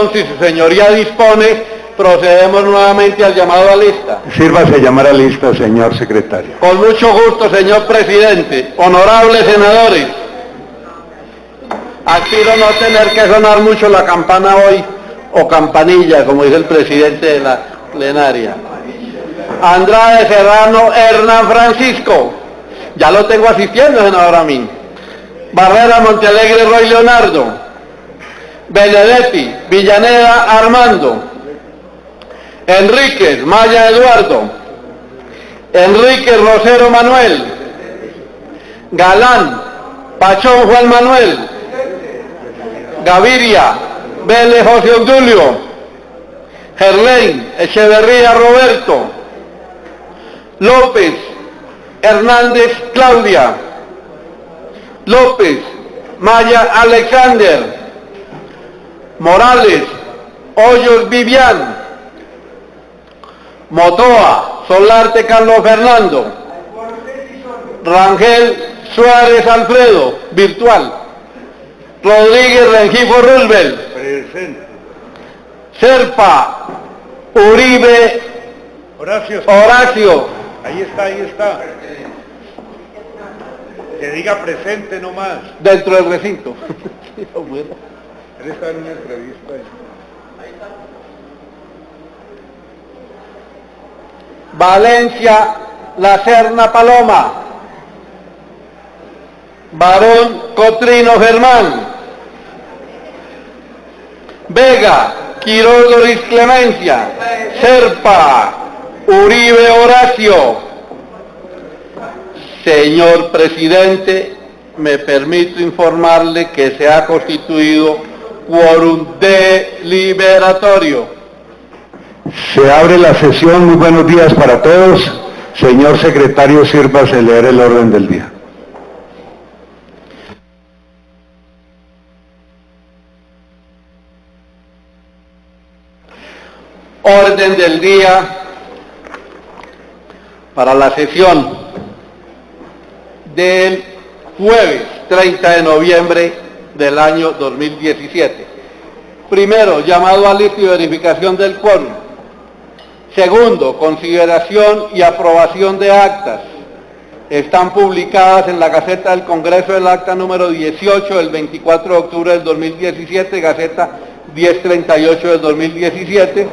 sesión, si su señoría dispone, procedemos nuevamente al llamado a lista. Sírvase a llamar a lista, señor secretario. Con mucho gusto, señor presidente. Honorables senadores, aspiro no tener que sonar mucho la campana hoy, o campanilla, como dice el presidente de la plenaria. Andrade Serrano Hernán Francisco, ya lo tengo asistiendo, senador Amin. Barrera Montealegre Roy Leonardo. Benedetti Villaneda Armando. Enríquez Maya Eduardo. Enríquez Rosero Manuel. Galán Pachón Juan Manuel. Gaviria Vélez José Obdulio. Gerlain Echeverría Roberto. López Hernández Claudia. López Maya Alexander. Morales Hoyos Vivian. Motoa Solarte Carlos Fernando. Rangel Suárez Alfredo, virtual. Rodríguez Rengifo Roosevelt. Presente. Serpa Uribe Horacio. Ahí está. Que diga presente nomás. Dentro del recinto. Él está en una entrevista. Valencia La Serna Paloma. Barón Cotrino Germán. Vega Quiroz Doris Clemencia. Serpa Uribe Horacio. Señor presidente, me permito informarle que se ha constituido quórum deliberatorio. Se abre la sesión. Muy buenos días para todos. Señor secretario, sírvase leer el orden del día. Orden del día para la sesión del jueves 30 de noviembre del año 2017. Primero, llamado a lista y verificación del quórum. Segundo, consideración y aprobación de actas. Están publicadas en la Gaceta del Congreso el acta número 18 del 24 de octubre del 2017, Gaceta 1038 del 2017,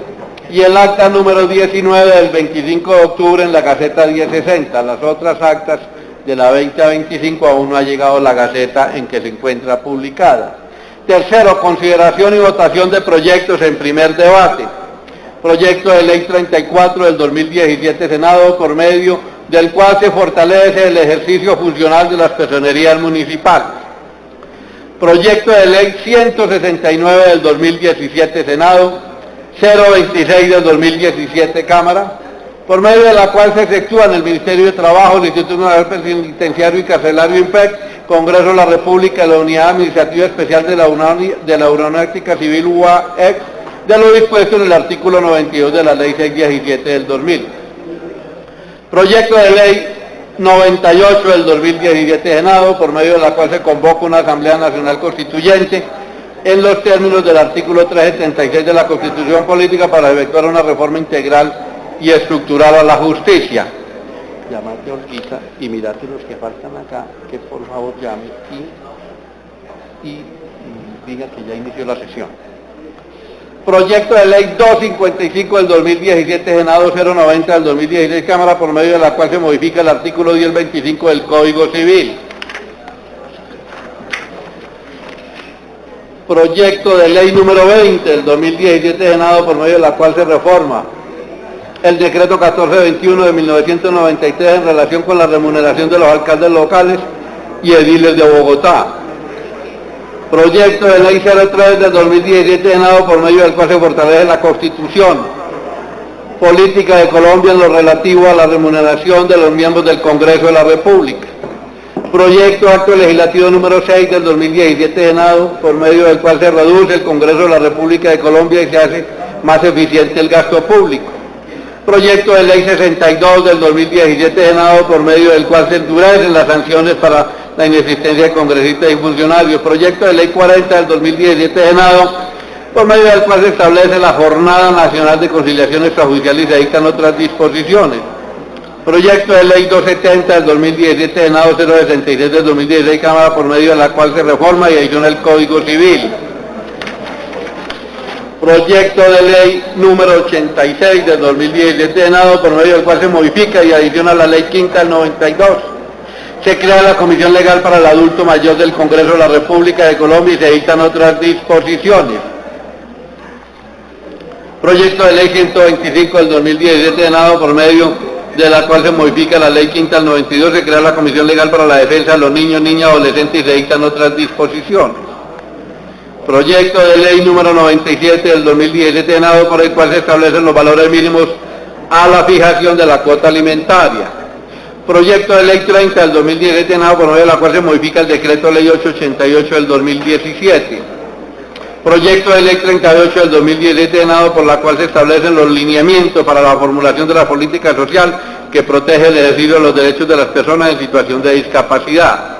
y el acta número 19 del 25 de octubre en la Gaceta 1060. Las otras actas de la 20 a 25 aún no ha llegado la Gaceta en que se encuentra publicada. Tercero, consideración y votación de proyectos en primer debate. Proyecto de ley 34 del 2017 Senado, por medio del cual se fortalece el ejercicio funcional de las personerías municipales. Proyecto de ley 169 del 2017 Senado, 026 del 2017 Cámara, por medio de la cual se efectúa en el Ministerio de Trabajo, el Instituto Nacional Penitenciario y Carcelario IMPEC, Congreso de la República, la Unidad Administrativa Especial de la Aeronáutica Civil UAEC, de lo dispuesto en el artículo 92 de la Ley 617 del 2000. Proyecto de Ley 98 del 2017 Senado, por medio de la cual se convoca una Asamblea Nacional Constituyente en los términos del artículo 376 de la Constitución Política para efectuar una reforma integral y estructural a la justicia. Llamate a Olguita y mirate los que faltan acá, que por favor llame y diga que ya inició la sesión. Proyecto de ley 255 del 2017, Senado 090 del 2016, Cámara, por medio de la cual se modifica el artículo 1025 del Código Civil. Proyecto de ley número 20 del 2017, Senado, por medio de la cual se reforma el decreto 1421 de 1993 en relación con la remuneración de los alcaldes locales y ediles de Bogotá. Proyecto de ley 03 del 2017, Senado, por medio del cual se fortalece la Constitución Política de Colombia en lo relativo a la remuneración de los miembros del Congreso de la República. Proyecto acto legislativo número 6 del 2017, Senado, por medio del cual se reduce el Congreso de la República de Colombia y se hace más eficiente el gasto público. Proyecto de ley 62 del 2017, Senado, por medio del cual se endurecen las sanciones para la inexistencia de congresistas y funcionarios. Proyecto de ley 40 del 2017, Senado, por medio del cual se establece la Jornada Nacional de Conciliación Extrajudicial y se dictan otras disposiciones. Proyecto de Ley 270 del 2017, Senado 066 del 2016, Cámara, por medio de la cual se reforma y adiciona el Código Civil. Proyecto de Ley número 86 del 2017, Senado, por medio del cual se modifica y adiciona la Ley Quinta del 92. Se crea la Comisión Legal para el Adulto Mayor del Congreso de la República de Colombia y se dictan otras disposiciones. Proyecto de Ley 125 del 2017, Senado, por medio de la cual se modifica la Ley Quinta del 92, se crea la Comisión Legal para la Defensa de los Niños, Niñas, Adolescentes y se dictan otras disposiciones. Proyecto de Ley número 97 del 2017, Senado, por el cual se establecen los valores mínimos a la fijación de la cuota alimentaria. Proyecto de Ley 30 del 2017, Senado, por medio de la cual se modifica el Decreto Ley 888 del 2017. Proyecto de Ley 38 del 2017, Senado, por la cual se establecen los lineamientos para la formulación de la política social que protege el ejercicio de los derechos de las personas en situación de discapacidad.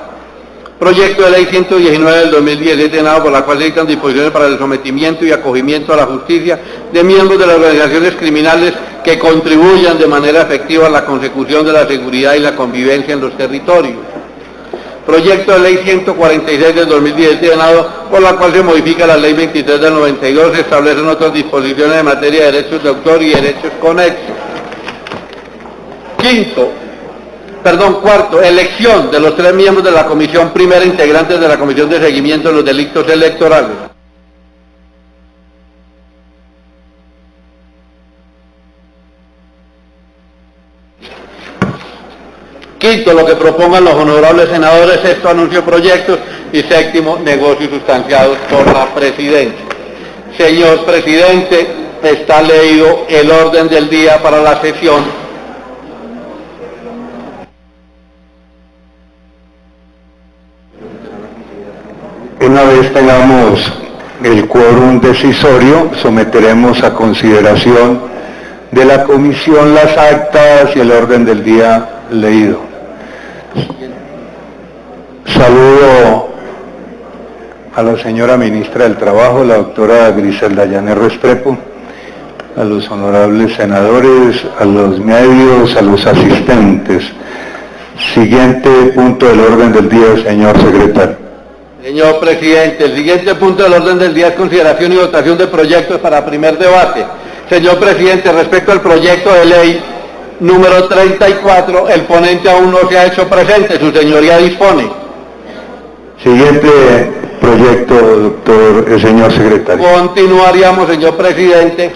Proyecto de Ley 119 del 2017, Senado, por la cual se dictan disposiciones para el sometimiento y acogimiento a la justicia de miembros de las organizaciones criminales que contribuyan de manera efectiva a la consecución de la seguridad y la convivencia en los territorios. Proyecto de Ley 146 del 2017, Senado, por la cual se modifica la Ley 23 del 92, se establecen otras disposiciones en materia de derechos de autor y derechos conexos. Cuarto, elección de los 3 miembros de la Comisión Primera, integrantes de la Comisión de Seguimiento de los Delitos Electorales. Quinto, lo que propongan los honorables senadores. Sexto, anuncio proyectos. Y séptimo, negocios sustanciados por la presidencia. Señor presidente, está leído el orden del día para la sesión. Una vez tengamos el quórum decisorio, someteremos a consideración de la comisión las actas y el orden del día leído. Saludo a la señora ministra del Trabajo, la doctora Griselda Llanes Restrepo, a los honorables senadores, a los medios, a los asistentes. Siguiente punto del orden del día, señor secretario. Señor presidente, el siguiente punto del orden del día es consideración y votación de proyectos para primer debate. Señor presidente, respecto al proyecto de ley número 34, el ponente aún no se ha hecho presente, su señoría dispone. Siguiente proyecto, doctor, señor secretario. Continuaríamos, señor presidente,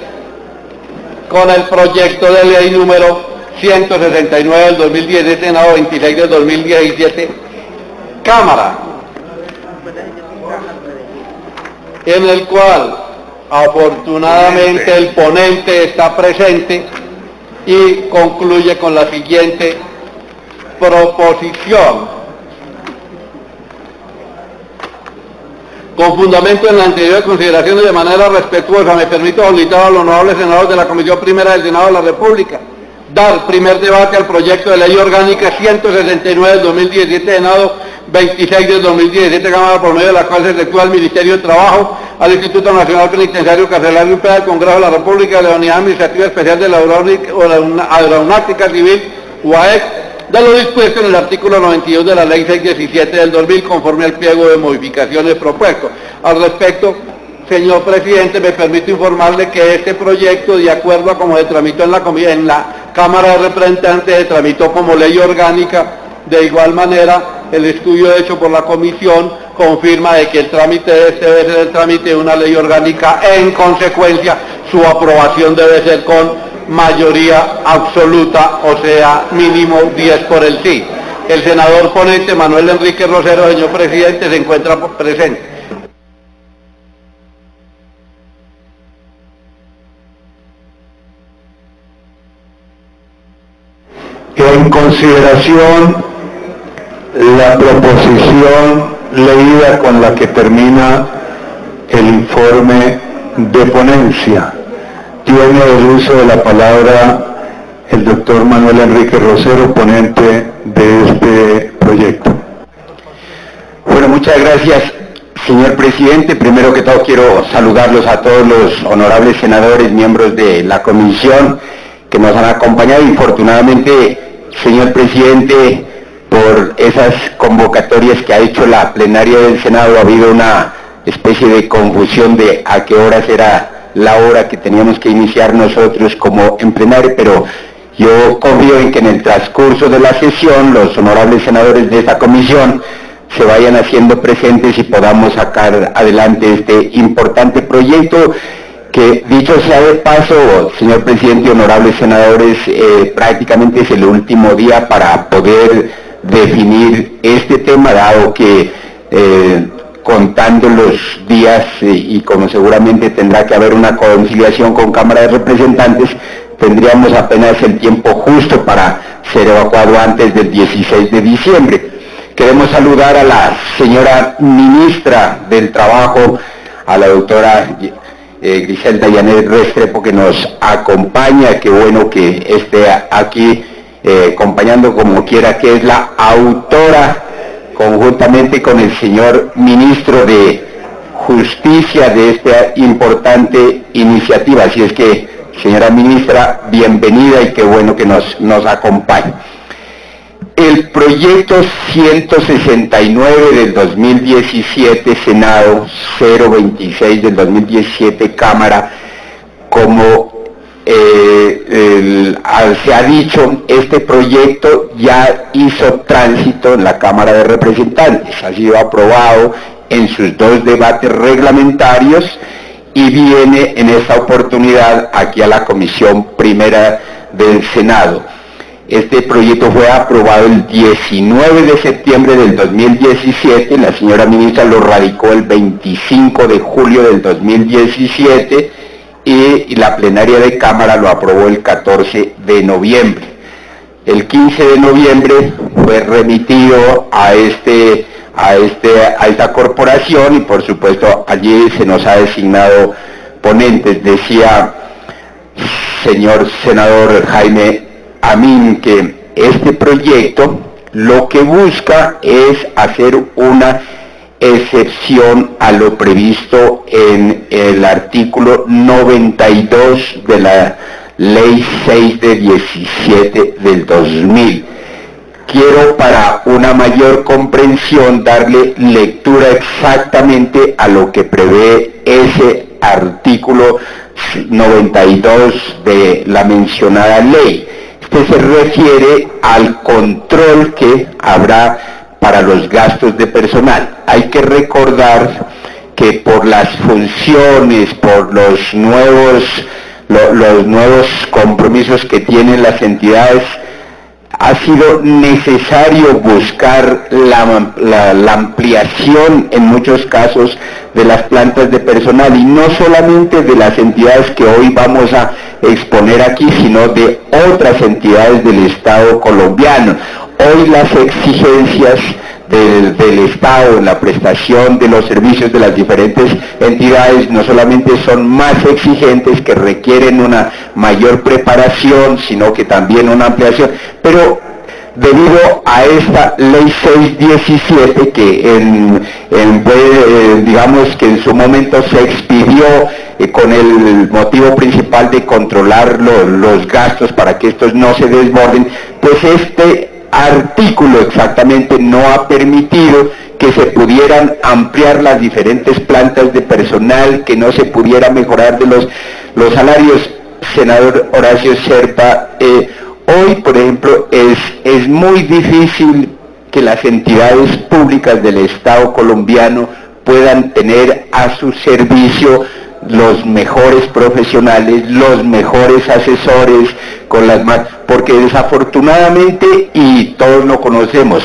con el proyecto de ley número 169 del 2017, Senado 26 del 2017, Cámara, en el cual afortunadamente el ponente está presente y concluye con la siguiente proposición. Con fundamento en la anterior consideración y de manera respetuosa, me permito solicitar a los honorables senadores de la Comisión Primera del Senado de la República dar primer debate al proyecto de ley orgánica 169 del 2017, Senado 26 del 2017, Cámara, por medio de la cual se efectúa al Ministerio de Trabajo, al Instituto Nacional Penitenciario Carcelario y al Congreso de la República, de la Unidad Administrativa Especial de la Aeronáutica Civil, UAEC, de lo dispuesto en el artículo 92 de la Ley 617 del 2000, conforme al pliego de modificaciones propuesto. Al respecto, señor presidente, me permito informarle que este proyecto, de acuerdo a como se tramitó en la Cámara de Representantes, se tramitó como ley orgánica. De igual manera, el estudio hecho por la comisión confirma de que el trámite de este debe ser el trámite de una ley orgánica. En consecuencia, su aprobación debe ser con mayoría absoluta, o sea, mínimo 10 por el sí. El senador ponente Manuel Enrique Rosero, señor presidente, se encuentra presente. En consideración la proposición leída con la que termina el informe de ponencia, tiene el uso de la palabra el doctor Manuel Enrique Rosero, ponente de este proyecto. Bueno, muchas gracias. Señor presidente, primero que todo quiero saludarlos a todos los honorables senadores, miembros de la comisión que nos han acompañado. Infortunadamente, señor presidente, por esas convocatorias que ha hecho la plenaria del Senado, ha habido una especie de confusión de a qué horas era la hora que teníamos que iniciar nosotros como en plenaria, pero yo confío en que en el transcurso de la sesión los honorables senadores de esta comisión se vayan haciendo presentes y podamos sacar adelante este importante proyecto que, dicho sea de paso, señor presidente, honorables senadores, prácticamente es el último día para poder definir este tema, dado que contando los días y como seguramente tendrá que haber una conciliación con Cámara de Representantes, tendríamos apenas el tiempo justo para ser evacuado antes del 16 de diciembre. Queremos saludar a la señora ministra del Trabajo, a la doctora Griselda Llaner Restrepo, que nos acompaña. Qué bueno que esté aquí acompañando, como quiera, que es la autora, conjuntamente con el señor ministro de Justicia, de esta importante iniciativa. Así es que, señora ministra, bienvenida y qué bueno que nos acompañe. El proyecto 169 del 2017, Senado 026 del 2017, Cámara, como se ha dicho, este proyecto ya hizo tránsito en la Cámara de Representantes, ha sido aprobado en sus 2 debates reglamentarios y viene en esta oportunidad aquí a la Comisión Primera del Senado. Este proyecto fue aprobado el 19 de septiembre del 2017, la señora ministra lo radicó el 25 de julio del 2017 y la plenaria de Cámara lo aprobó el 14 de noviembre. El 15 de noviembre fue remitido a esta corporación y por supuesto allí se nos ha designado ponentes. Decía señor senador Jaime Amin que este proyecto lo que busca es hacer una excepción a lo previsto en el artículo 92 de la Ley 6 de 17 del 2000. Quiero, para una mayor comprensión, darle lectura exactamente a lo que prevé ese artículo 92 de la mencionada ley. Este se refiere al control que habrá para los gastos de personal. Hay que recordar que por las funciones, por los nuevos compromisos que tienen las entidades, ha sido necesario buscar la ampliación en muchos casos de las plantas de personal, y no solamente de las entidades que hoy vamos a exponer aquí, sino de otras entidades del Estado colombiano. Hoy las exigencias del Estado en la prestación de los servicios de las diferentes entidades no solamente son más exigentes, que requieren una mayor preparación, sino que también una ampliación, pero debido a esta ley 617 que digamos que en su momento se expidió con el motivo principal de controlar los gastos para que estos no se desborden, pues este artículo exactamente no ha permitido que se pudieran ampliar las diferentes plantas de personal, que no se pudiera mejorar de los salarios. Senador Horacio Serpa, hoy, por ejemplo, es muy difícil que las entidades públicas del Estado colombiano puedan tener a su servicio los mejores profesionales, los mejores asesores, porque desafortunadamente, y todos lo conocemos,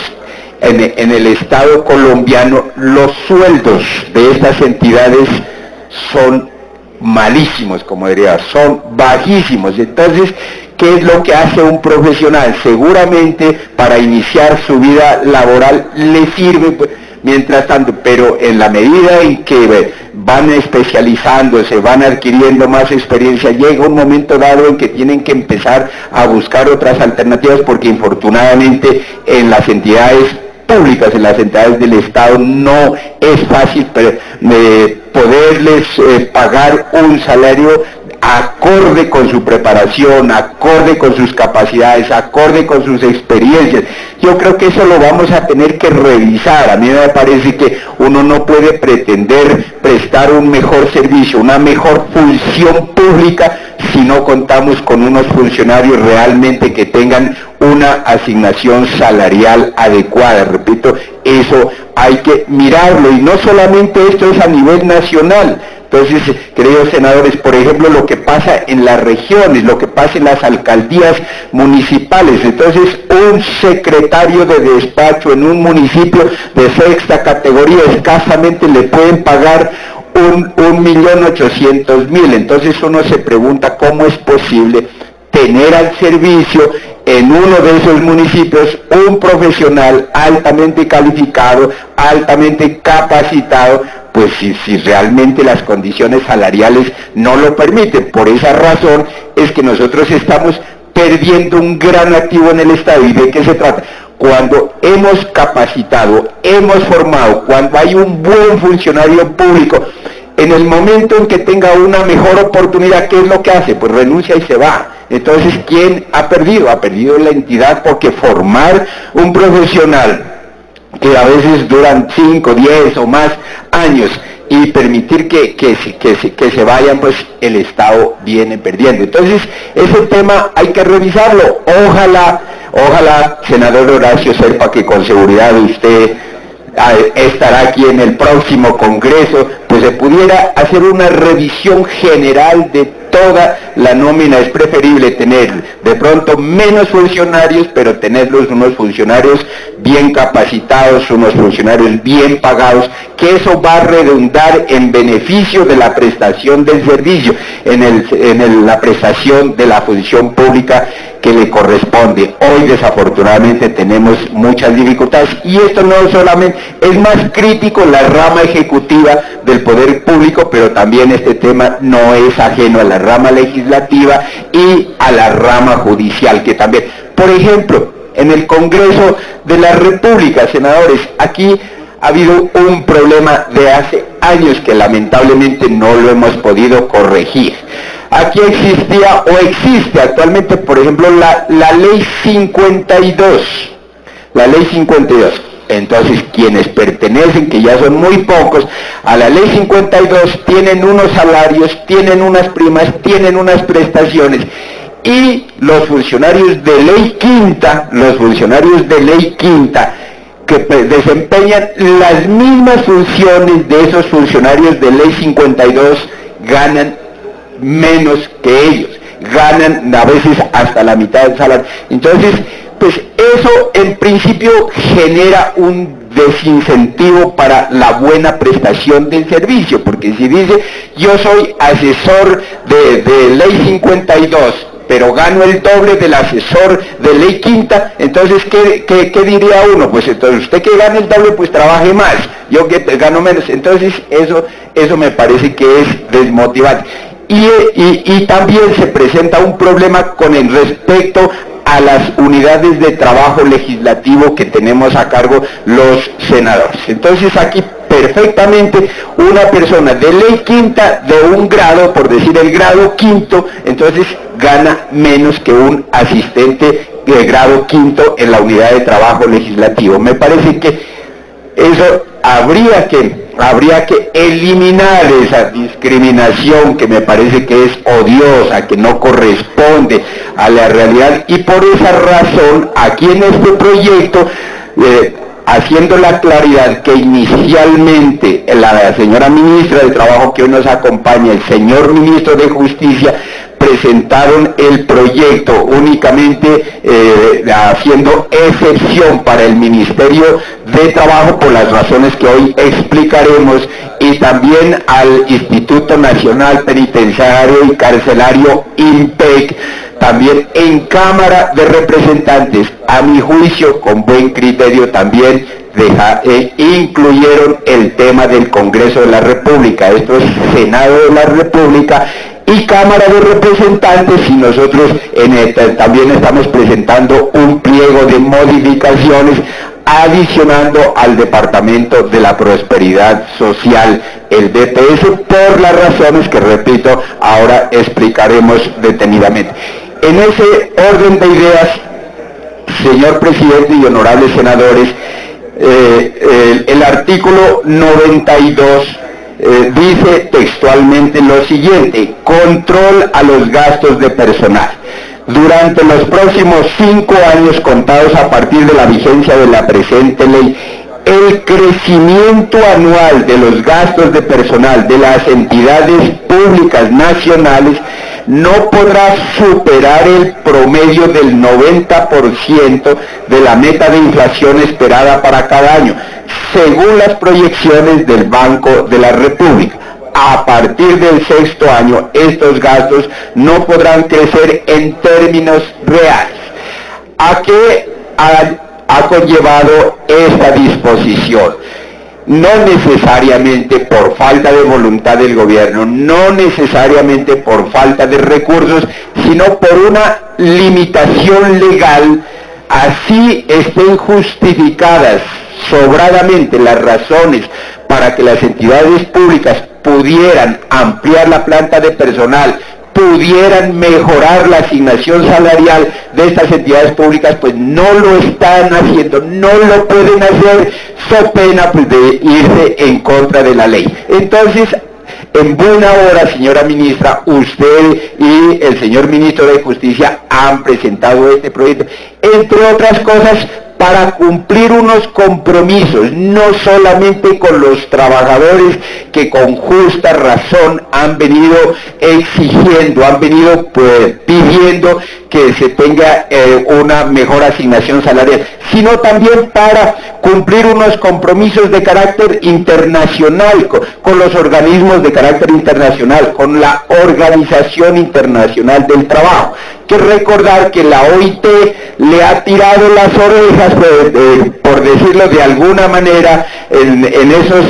en el Estado colombiano los sueldos de estas entidades son malísimos, como diría, son bajísimos. Entonces, ¿qué es lo que hace un profesional? Seguramente para iniciar su vida laboral le sirve, pues, mientras tanto, pero en la medida en que van especializándose, van adquiriendo más experiencia, llega un momento dado en que tienen que empezar a buscar otras alternativas, porque infortunadamente en las entidades públicas en las entidades del Estado no es fácil poderles pagar un salario acorde con su preparación, acorde con sus capacidades, acorde con sus experiencias. Yo creo que eso lo vamos a tener que revisar. A mí me parece que uno no puede pretender prestar un mejor servicio, una mejor función pública si no contamos con unos funcionarios realmente que tengan una asignación salarial adecuada. Repito, eso hay que mirarlo, y no solamente esto es a nivel nacional. Entonces, queridos senadores, por ejemplo, lo que pasa en las regiones, lo que pasa en las alcaldías municipales. Entonces, un secretario de despacho en un municipio de sexta categoría escasamente le pueden pagar 1.800.000. Entonces uno se pregunta cómo es posible tener al servicio en uno de esos municipios un profesional altamente calificado, altamente capacitado, pues si realmente las condiciones salariales no lo permiten. Por esa razón es que nosotros estamos perdiendo un gran activo en el Estado. ¿Y de qué se trata? Cuando hemos capacitado, hemos formado, cuando hay un buen funcionario público, en el momento en que tenga una mejor oportunidad, ¿qué es lo que hace? Pues renuncia y se va. Entonces, ¿quién ha perdido? Ha perdido la entidad, porque formar un profesional que a veces duran 5, 10 o más años y permitir que se vayan, pues el Estado viene perdiendo. Entonces, ese tema hay que revisarlo. Ojalá, senador Horacio Serpa, que con seguridad usted estará aquí en el próximo Congreso, pues se pudiera hacer una revisión general de toda la nómina. Es preferible tener de pronto menos funcionarios, pero tenerlos unos funcionarios bien capacitados, unos funcionarios bien pagados, que eso va a redundar en beneficio de la prestación del servicio, en la prestación de la función pública que le corresponde. Hoy desafortunadamente tenemos muchas dificultades, y esto no solamente es más crítico la rama ejecutiva del poder público, pero también este tema no es ajeno a la rama legislativa y a la rama judicial, que también, por ejemplo, en el Congreso de la República, senadores, aquí ha habido un problema de hace años que lamentablemente no lo hemos podido corregir. Aquí existía o existe actualmente, por ejemplo, la ley 52. La ley 52. Entonces, quienes pertenecen, que ya son muy pocos, a la ley 52 tienen unos salarios, tienen unas primas, tienen unas prestaciones. Y los funcionarios de ley quinta, que desempeñan las mismas funciones de esos funcionarios de ley 52, ganan menos que ellos, ganan a veces hasta la mitad del salario. Entonces, pues eso en principio genera un desincentivo para la buena prestación del servicio, porque si dice yo soy asesor de ley 52, pero gano el doble del asesor de ley quinta, entonces ¿qué diría uno? Pues entonces usted que gane el doble, pues trabaje más, yo que gano menos. Entonces eso me parece que es desmotivante. Y también se presenta un problema con el respecto a las unidades de trabajo legislativo que tenemos a cargo los senadores. Entonces aquí perfectamente una persona de ley quinta de un grado, por decir el grado quinto, entonces gana menos que un asistente de grado quinto en la unidad de trabajo legislativo. Me parece que eso habría que eliminar esa discriminación, que me parece que es odiosa, que no corresponde a la realidad, y por esa razón aquí en este proyecto, haciendo la claridad que inicialmente la señora ministra de Trabajo que hoy nos acompaña, el señor ministro de Justicia, presentaron el proyecto únicamente haciendo excepción para el Ministerio de Trabajo por las razones que hoy explicaremos, y también al Instituto Nacional Penitenciario y Carcelario, INPEC, también en Cámara de Representantes. A mi juicio, con buen criterio también, incluyeron el tema del Congreso de la República. Esto es Senado de la República y Cámara de Representantes, y nosotros también estamos presentando un pliego de modificaciones adicionando al Departamento de la Prosperidad Social, el DPS, por las razones que, repito, ahora explicaremos detenidamente. En ese orden de ideas, señor presidente y honorables senadores, el artículo 92 dice textualmente lo siguiente: control a los gastos de personal. Durante los próximos 5 años contados a partir de la vigencia de la presente ley, el crecimiento anual de los gastos de personal de las entidades públicas nacionales no podrá superar el promedio del 90% de la meta de inflación esperada para cada año, según las proyecciones del Banco de la República. A partir del 6º año, estos gastos no podrán crecer en términos reales. ¿A qué ha conllevado esta disposición? No necesariamente por falta de voluntad del gobierno, no necesariamente por falta de recursos, sino por una limitación legal. Así estén justificadas sobradamente las razones para que las entidades públicas pudieran ampliar la planta de personal, pudieran mejorar la asignación salarial de estas entidades públicas, pues no lo están haciendo, no lo pueden hacer, so pena pues de irse en contra de la ley. Entonces, en buena hora, señora ministra, usted y el señor ministro de Justicia han presentado este proyecto, entre otras cosas, para cumplir unos compromisos, no solamente con los trabajadores que con justa razón han venido exigiendo, han venido pidiendo que se tenga una mejor asignación salarial, sino también para cumplir unos compromisos de carácter internacional, con los organismos de carácter internacional, con la Organización Internacional del Trabajo. Que recordar que la OIT le ha tirado las orejas, por decirlo de alguna manera, en esas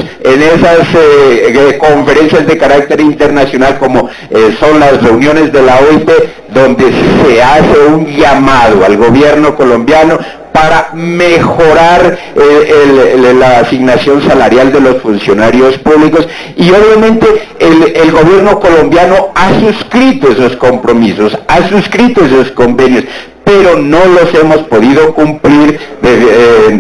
conferencias de carácter internacional, como son las reuniones de la OIT, donde se hace un llamado al gobierno colombiano para mejorar la asignación salarial de los funcionarios públicos, y obviamente el gobierno colombiano ha suscrito esos compromisos, ha suscrito esos convenios, pero no los hemos podido cumplir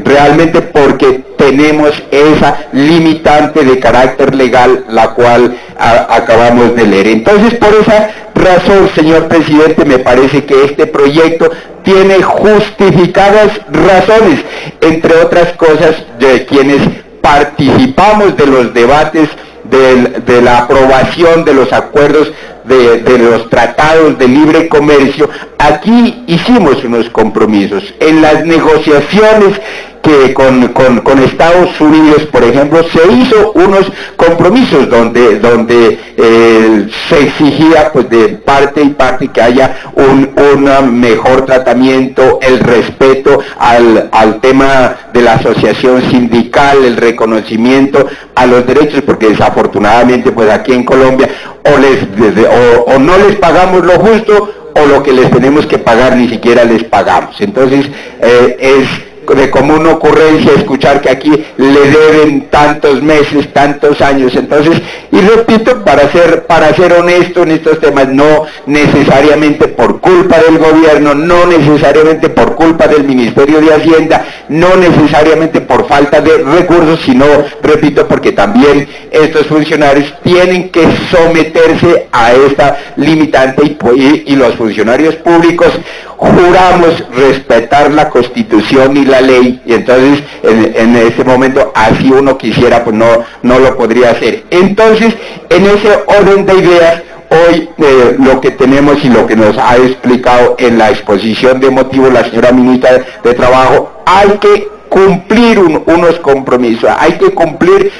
realmente porque tenemos esa limitante de carácter legal, la cual acabamos de leer. Entonces, por esa razón, señor presidente, me parece que este proyecto tiene justificadas razones, entre otras cosas, de quienes participamos de los debates de la aprobación de los acuerdos de los tratados de libre comercio. Aquí hicimos unos compromisos. En las negociaciones que con Estados Unidos, por ejemplo, se hizo unos compromisos donde se exigía pues de parte y parte que haya un mejor tratamiento, el respeto al tema de la asociación sindical, el reconocimiento a los derechos, porque desafortunadamente pues aquí en Colombia o no les pagamos lo justo, o lo que les tenemos que pagar ni siquiera les pagamos. Entonces es de común ocurrencia escuchar que aquí le deben tantos meses, tantos años. Entonces, y repito, para ser honesto en estos temas, no necesariamente por culpa del gobierno, no necesariamente por culpa del Ministerio de Hacienda, no necesariamente por falta de recursos, sino, repito, porque también estos funcionarios tienen que someterse a esta limitante, y los funcionarios públicos juramos respetar la Constitución y la ley, y entonces en ese momento, así uno quisiera, pues no lo podría hacer. Entonces, en ese orden de ideas, hoy lo que tenemos y lo que nos ha explicado en la exposición de motivos la señora ministra de Trabajo, hay que cumplir unos compromisos, hay que cumplir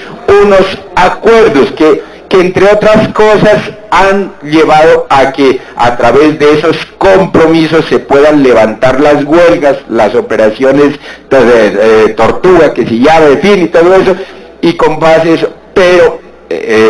unos acuerdos que entre otras cosas han llevado a que a través de esos compromisos se puedan levantar las huelgas, las operaciones de tortuga que se llama, en fin, y todo eso, y con base a eso. Pero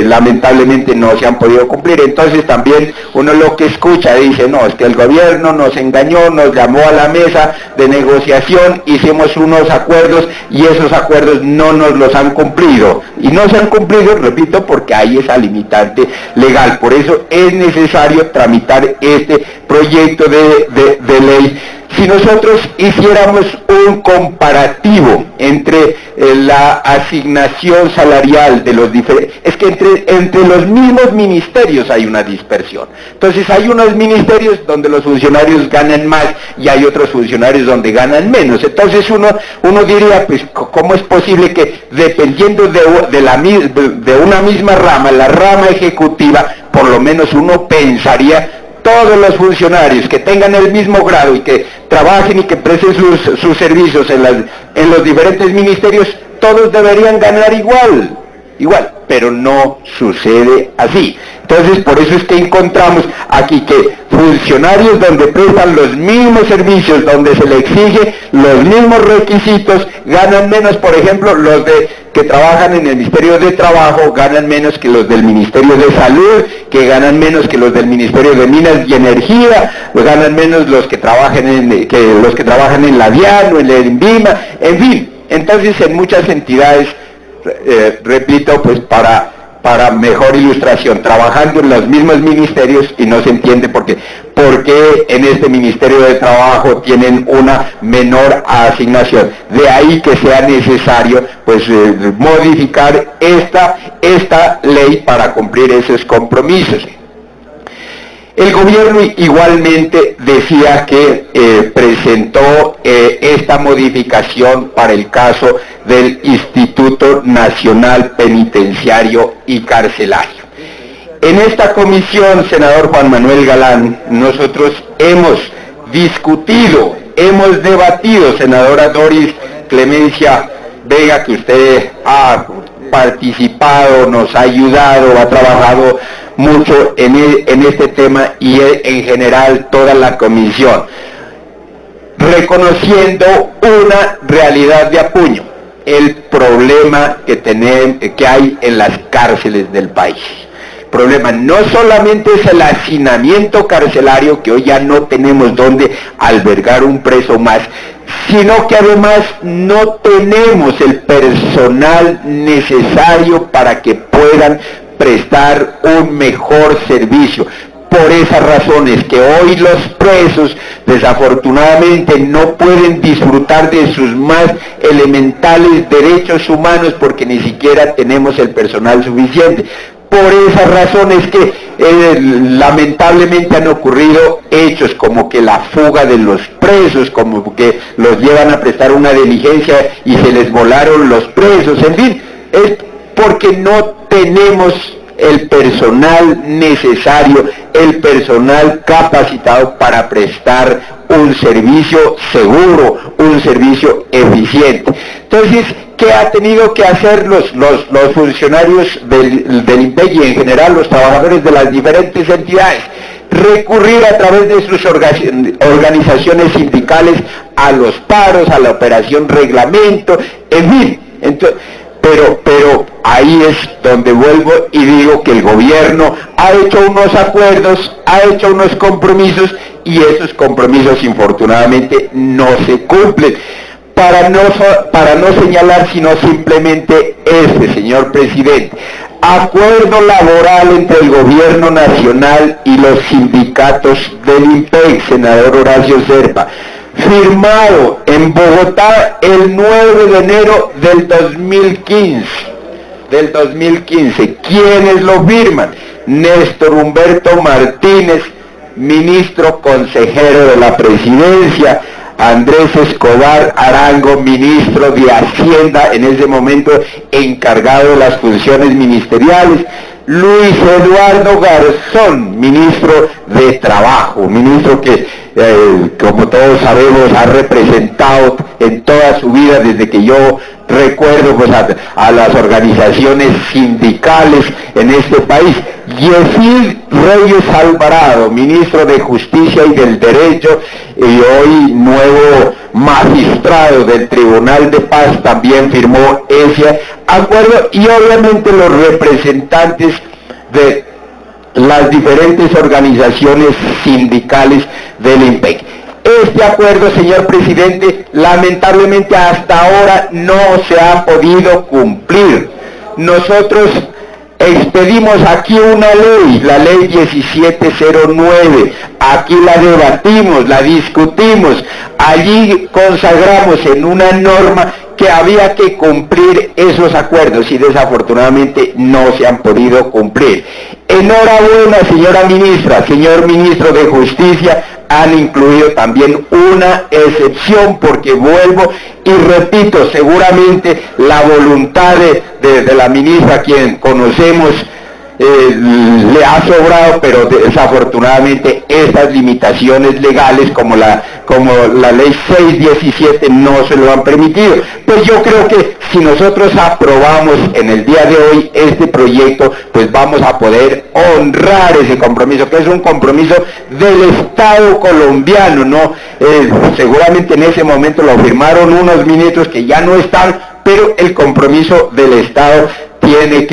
lamentablemente no se han podido cumplir. Entonces también uno lo que escucha dice, no, es que el gobierno nos engañó, nos llamó a la mesa de negociación, hicimos unos acuerdos y esos acuerdos no nos los han cumplido. Y no se han cumplido, repito, porque hay esa limitante legal. Por eso es necesario tramitar este proyecto de ley. Si nosotros hiciéramos un comparativo entre la asignación salarial de los diferentes, es que entre los mismos ministerios hay una dispersión. Entonces hay unos ministerios donde los funcionarios ganan más y hay otros funcionarios donde ganan menos. Entonces uno diría, pues, ¿cómo es posible que dependiendo de una misma rama, la rama ejecutiva, por lo menos uno pensaría, todos los funcionarios que tengan el mismo grado y que trabajen y que presten sus servicios en los diferentes ministerios, todos deberían ganar igual, pero no sucede así. Entonces, por eso es que encontramos aquí que funcionarios donde prestan los mismos servicios, donde se le exige los mismos requisitos, ganan menos. Por ejemplo, los que trabajan en el Ministerio de Trabajo ganan menos que los del Ministerio de Salud, que ganan menos que los del Ministerio de Minas y Energía, ganan menos los que trabajan en la DIAN o en el INVIMA, en fin. Entonces, en muchas entidades, repito, pues para mejor ilustración, trabajando en los mismos ministerios, y no se entiende por qué en este Ministerio de Trabajo tienen una menor asignación. De ahí que sea necesario, pues, modificar esta ley para cumplir esos compromisos. El gobierno igualmente decía que presentó esta modificación para el caso del Instituto Nacional Penitenciario y Carcelario. En esta comisión, senador Juan Manuel Galán, nosotros hemos discutido, hemos debatido, senadora Doris Clemencia Vega, que usted ha participado, nos ha ayudado, ha trabajado mucho en este tema, y en general toda la comisión, reconociendo una realidad de apuño, el problema que hay en las cárceles del país. El problema no solamente es el hacinamiento carcelario, que hoy ya no tenemos donde albergar un preso más, sino que además no tenemos el personal necesario para que puedan prestar un mejor servicio. Por esas razones que hoy los presos desafortunadamente no pueden disfrutar de sus más elementales derechos humanos porque ni siquiera tenemos el personal suficiente. Por esas razones que lamentablemente han ocurrido hechos como que la fuga de los presos, como que los llevan a prestar una diligencia y se les volaron los presos, en fin, es porque no tenemos el personal necesario, el personal capacitado para prestar un servicio seguro, un servicio eficiente. Entonces, ¿qué ha tenido que hacer los funcionarios del INPEC y en general los trabajadores de las diferentes entidades? Recurrir a través de sus organizaciones sindicales a los paros, a la operación reglamento, en fin. Entonces, pero ahí es donde vuelvo y digo que el gobierno ha hecho unos acuerdos, ha hecho unos compromisos, y esos compromisos infortunadamente no se cumplen. Para no señalar sino simplemente señor presidente, acuerdo laboral entre el gobierno nacional y los sindicatos del INPEC, senador Horacio Serpa, firmado en Bogotá el 9 de enero del 2015. ¿Quiénes lo firman? Néstor Humberto Martínez, ministro consejero de la Presidencia; Andrés Escobar Arango, ministro de Hacienda, en ese momento encargado de las funciones ministeriales; Luis Eduardo Garzón, ministro de Trabajo, ministro que como todos sabemos, ha representado en toda su vida, desde que yo recuerdo, pues a las organizaciones sindicales en este país. Yesid Reyes Alvarado, ministro de Justicia y del Derecho, y hoy nuevo magistrado del Tribunal de Paz, también firmó ese acuerdo, y obviamente los representantes de las diferentes organizaciones sindicales del IMPEC. Este acuerdo, señor presidente, lamentablemente hasta ahora no se ha podido cumplir. Nosotros expedimos aquí una ley, la ley 1709, aquí la debatimos, la discutimos, allí consagramos en una norma que había que cumplir esos acuerdos y desafortunadamente no se han podido cumplir. Enhorabuena, señora ministra, señor ministro de Justicia, han incluido también una excepción, porque vuelvo y repito, seguramente la voluntad de la ministra, quien conocemos, le ha sobrado, pero desafortunadamente estas limitaciones legales como la ley 617 no se lo han permitido. Pues yo creo que si nosotros aprobamos en el día de hoy este proyecto, pues vamos a poder honrar ese compromiso, que es un compromiso del Estado colombiano, ¿no? Seguramente en ese momento lo firmaron unos ministros que ya no están, pero el compromiso del Estado tiene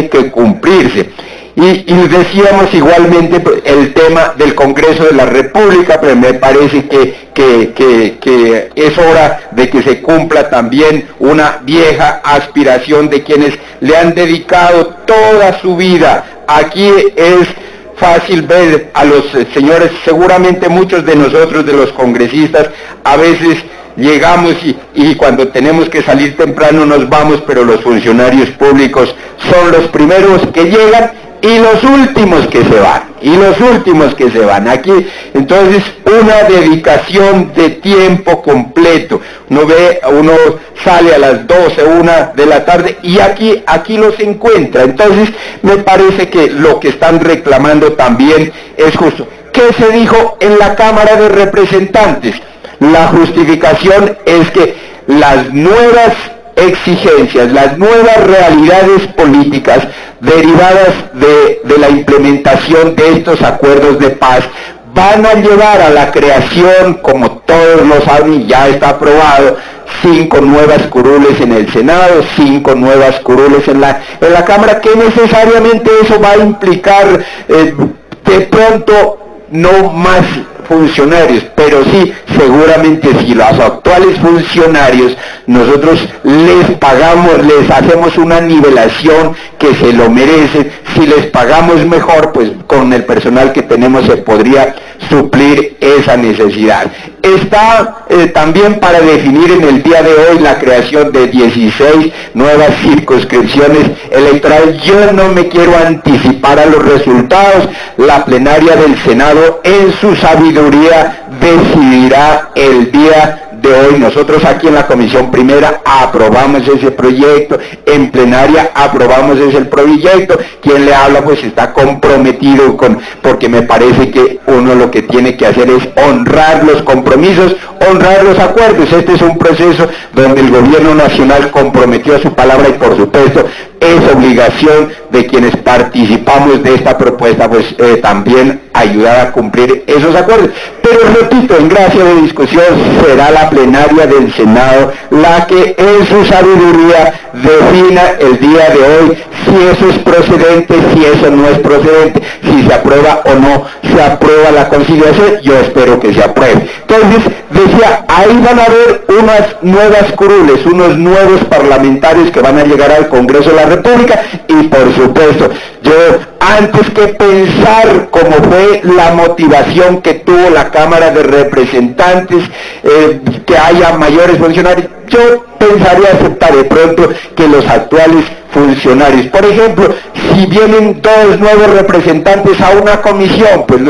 que cumplirse. Y decíamos igualmente el tema del Congreso de la República, pero me parece que es hora de que se cumpla también una vieja aspiración de quienes le han dedicado toda su vida. Aquí es fácil ver a los señores, seguramente muchos de nosotros, de los congresistas, a veces llegamos y cuando tenemos que salir temprano nos vamos, pero los funcionarios públicos son los primeros que llegan y los últimos que se van, Aquí, entonces, una dedicación de tiempo completo. Uno sale a las 12, 1 de la tarde y aquí los encuentra. Entonces, me parece que lo que están reclamando también es justo. ¿Qué se dijo en la Cámara de Representantes? La justificación es que las nuevas exigencias, las nuevas realidades políticas derivadas de la implementación de estos acuerdos de paz van a llevar a la creación, como todos lo saben y ya está aprobado, 5 nuevas curules en el Senado, 5 nuevas curules en la Cámara, que necesariamente eso va a implicar de pronto no más funcionarios, pero sí, seguramente si los actuales funcionarios nosotros les pagamos, les hacemos una nivelación que se lo merecen, si les pagamos mejor, pues con el personal que tenemos se podría suplir esa necesidad. Está también para definir en el día de hoy la creación de 16 nuevas circunscripciones electorales. Yo no me quiero anticipar a los resultados. La plenaria del Senado en su sabiduría decidirá el día de hoy. Nosotros aquí en la Comisión Primera aprobamos ese proyecto, en plenaria aprobamos ese proyecto. Quien le habla pues está comprometido porque me parece que uno lo que tiene que hacer es honrar los compromisos, honrar los acuerdos. Este es un proceso donde el gobierno nacional comprometió su palabra y por supuesto es obligación de quienes participamos de esta propuesta pues también ayudar a cumplir esos acuerdos. Pero repito, en gracia de discusión será la plenaria del Senado la que en su sabiduría defina el día de hoy si eso es procedente, si eso no es procedente, si se aprueba o no se aprueba la conciliación. Yo espero que se apruebe. Entonces, decía, ahí van a haber unas nuevas curules, unos nuevos parlamentarios que van a llegar al Congreso de la República y por supuesto, yo antes que pensar cómo fue la motivación que tuvo la Cámara de Representantes, que haya mayores funcionarios, yo pensaría aceptar de pronto que los actuales funcionarios, por ejemplo, si vienen 2 nuevos representantes a una comisión, pues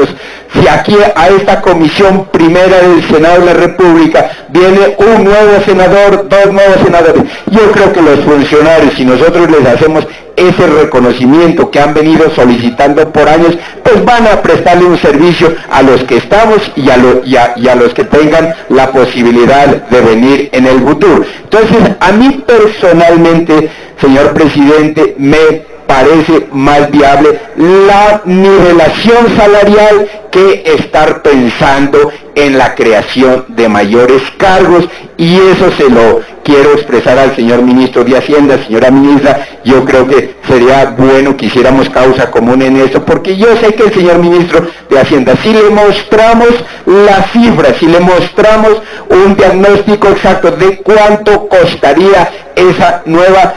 si aquí a esta comisión primera del Senado de la República viene un nuevo senador, 2 nuevos senadores, yo creo que los funcionarios, si nosotros les hacemos ese reconocimiento que han venido solicitando por años, pues van a prestarle un servicio a los que estamos y a los que tengan la posibilidad de venir en el futuro. Entonces, a mí personalmente, señor presidente, me parece más viable la nivelación salarial que estar pensando en la creación de mayores cargos, y eso se lo quiero expresar al señor ministro de Hacienda. Señora ministra, yo creo que sería bueno que hiciéramos causa común en esto, porque yo sé que el señor ministro de Hacienda, si le mostramos las cifras, si le mostramos un diagnóstico exacto de cuánto costaría esa nueva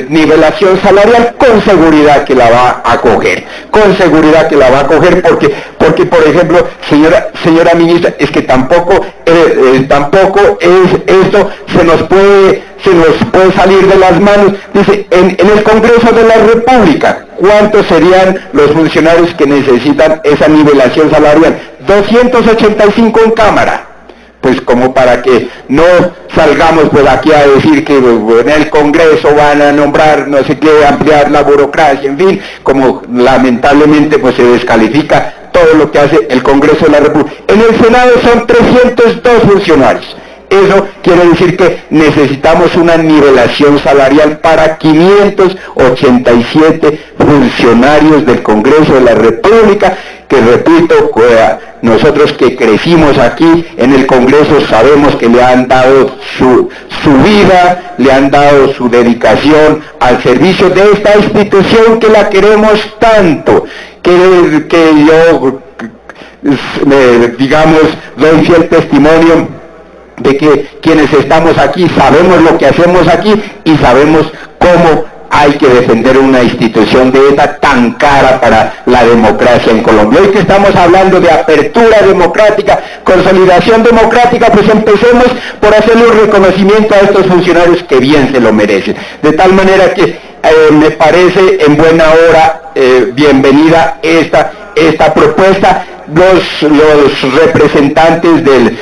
nivelación salarial, con seguridad que la va a coger, porque por ejemplo, señora ministra, es que tampoco es esto, se nos puede salir de las manos. Dice, en el Congreso de la República, ¿cuántos serían los funcionarios que necesitan esa nivelación salarial? 285 en Cámara. Pues como para que no salgamos pues aquí a decir que en el Congreso van a nombrar no sé qué, ampliar la burocracia, en fin, como lamentablemente pues se descalifica todo lo que hace el Congreso de la República. En el Senado son 302 funcionarios. Eso quiere decir que necesitamos una nivelación salarial para 587 funcionarios del Congreso de la República, que repito, nosotros que crecimos aquí en el Congreso sabemos que le han dado su vida, le han dado su dedicación al servicio de esta institución que la queremos tanto, que yo, digamos, doy fiel testimonio de que quienes estamos aquí sabemos lo que hacemos aquí y sabemos cómo hay que defender una institución de esta tan cara para la democracia en Colombia. Hoy que estamos hablando de apertura democrática, consolidación democrática, pues empecemos por hacerle un reconocimiento a estos funcionarios que bien se lo merecen. De tal manera que me parece en buena hora bienvenida esta propuesta. Los representantes del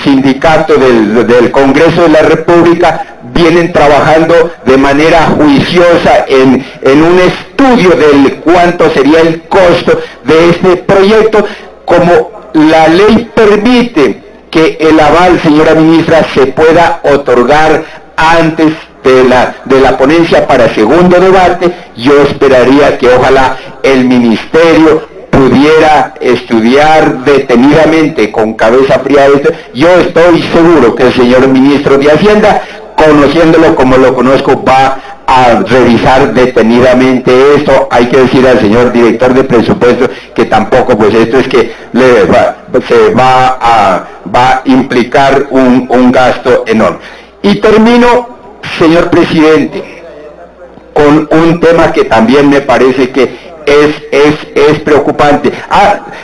sindicato del Congreso de la República vienen trabajando de manera juiciosa en un estudio del cuánto sería el costo de este proyecto. Como la ley permite que el aval, señora ministra, se pueda otorgar antes de la ponencia para segundo debate, yo esperaría que ojalá el ministerio pudiera estudiar detenidamente, con cabeza fría esto. Yo estoy seguro que el señor ministro de Hacienda, conociéndolo como lo conozco, va a revisar detenidamente esto. Hay que decir al señor director de presupuesto que tampoco, pues esto es que se va a implicar un gasto enorme. Y termino, señor presidente, con un tema que también me parece que es preocupante.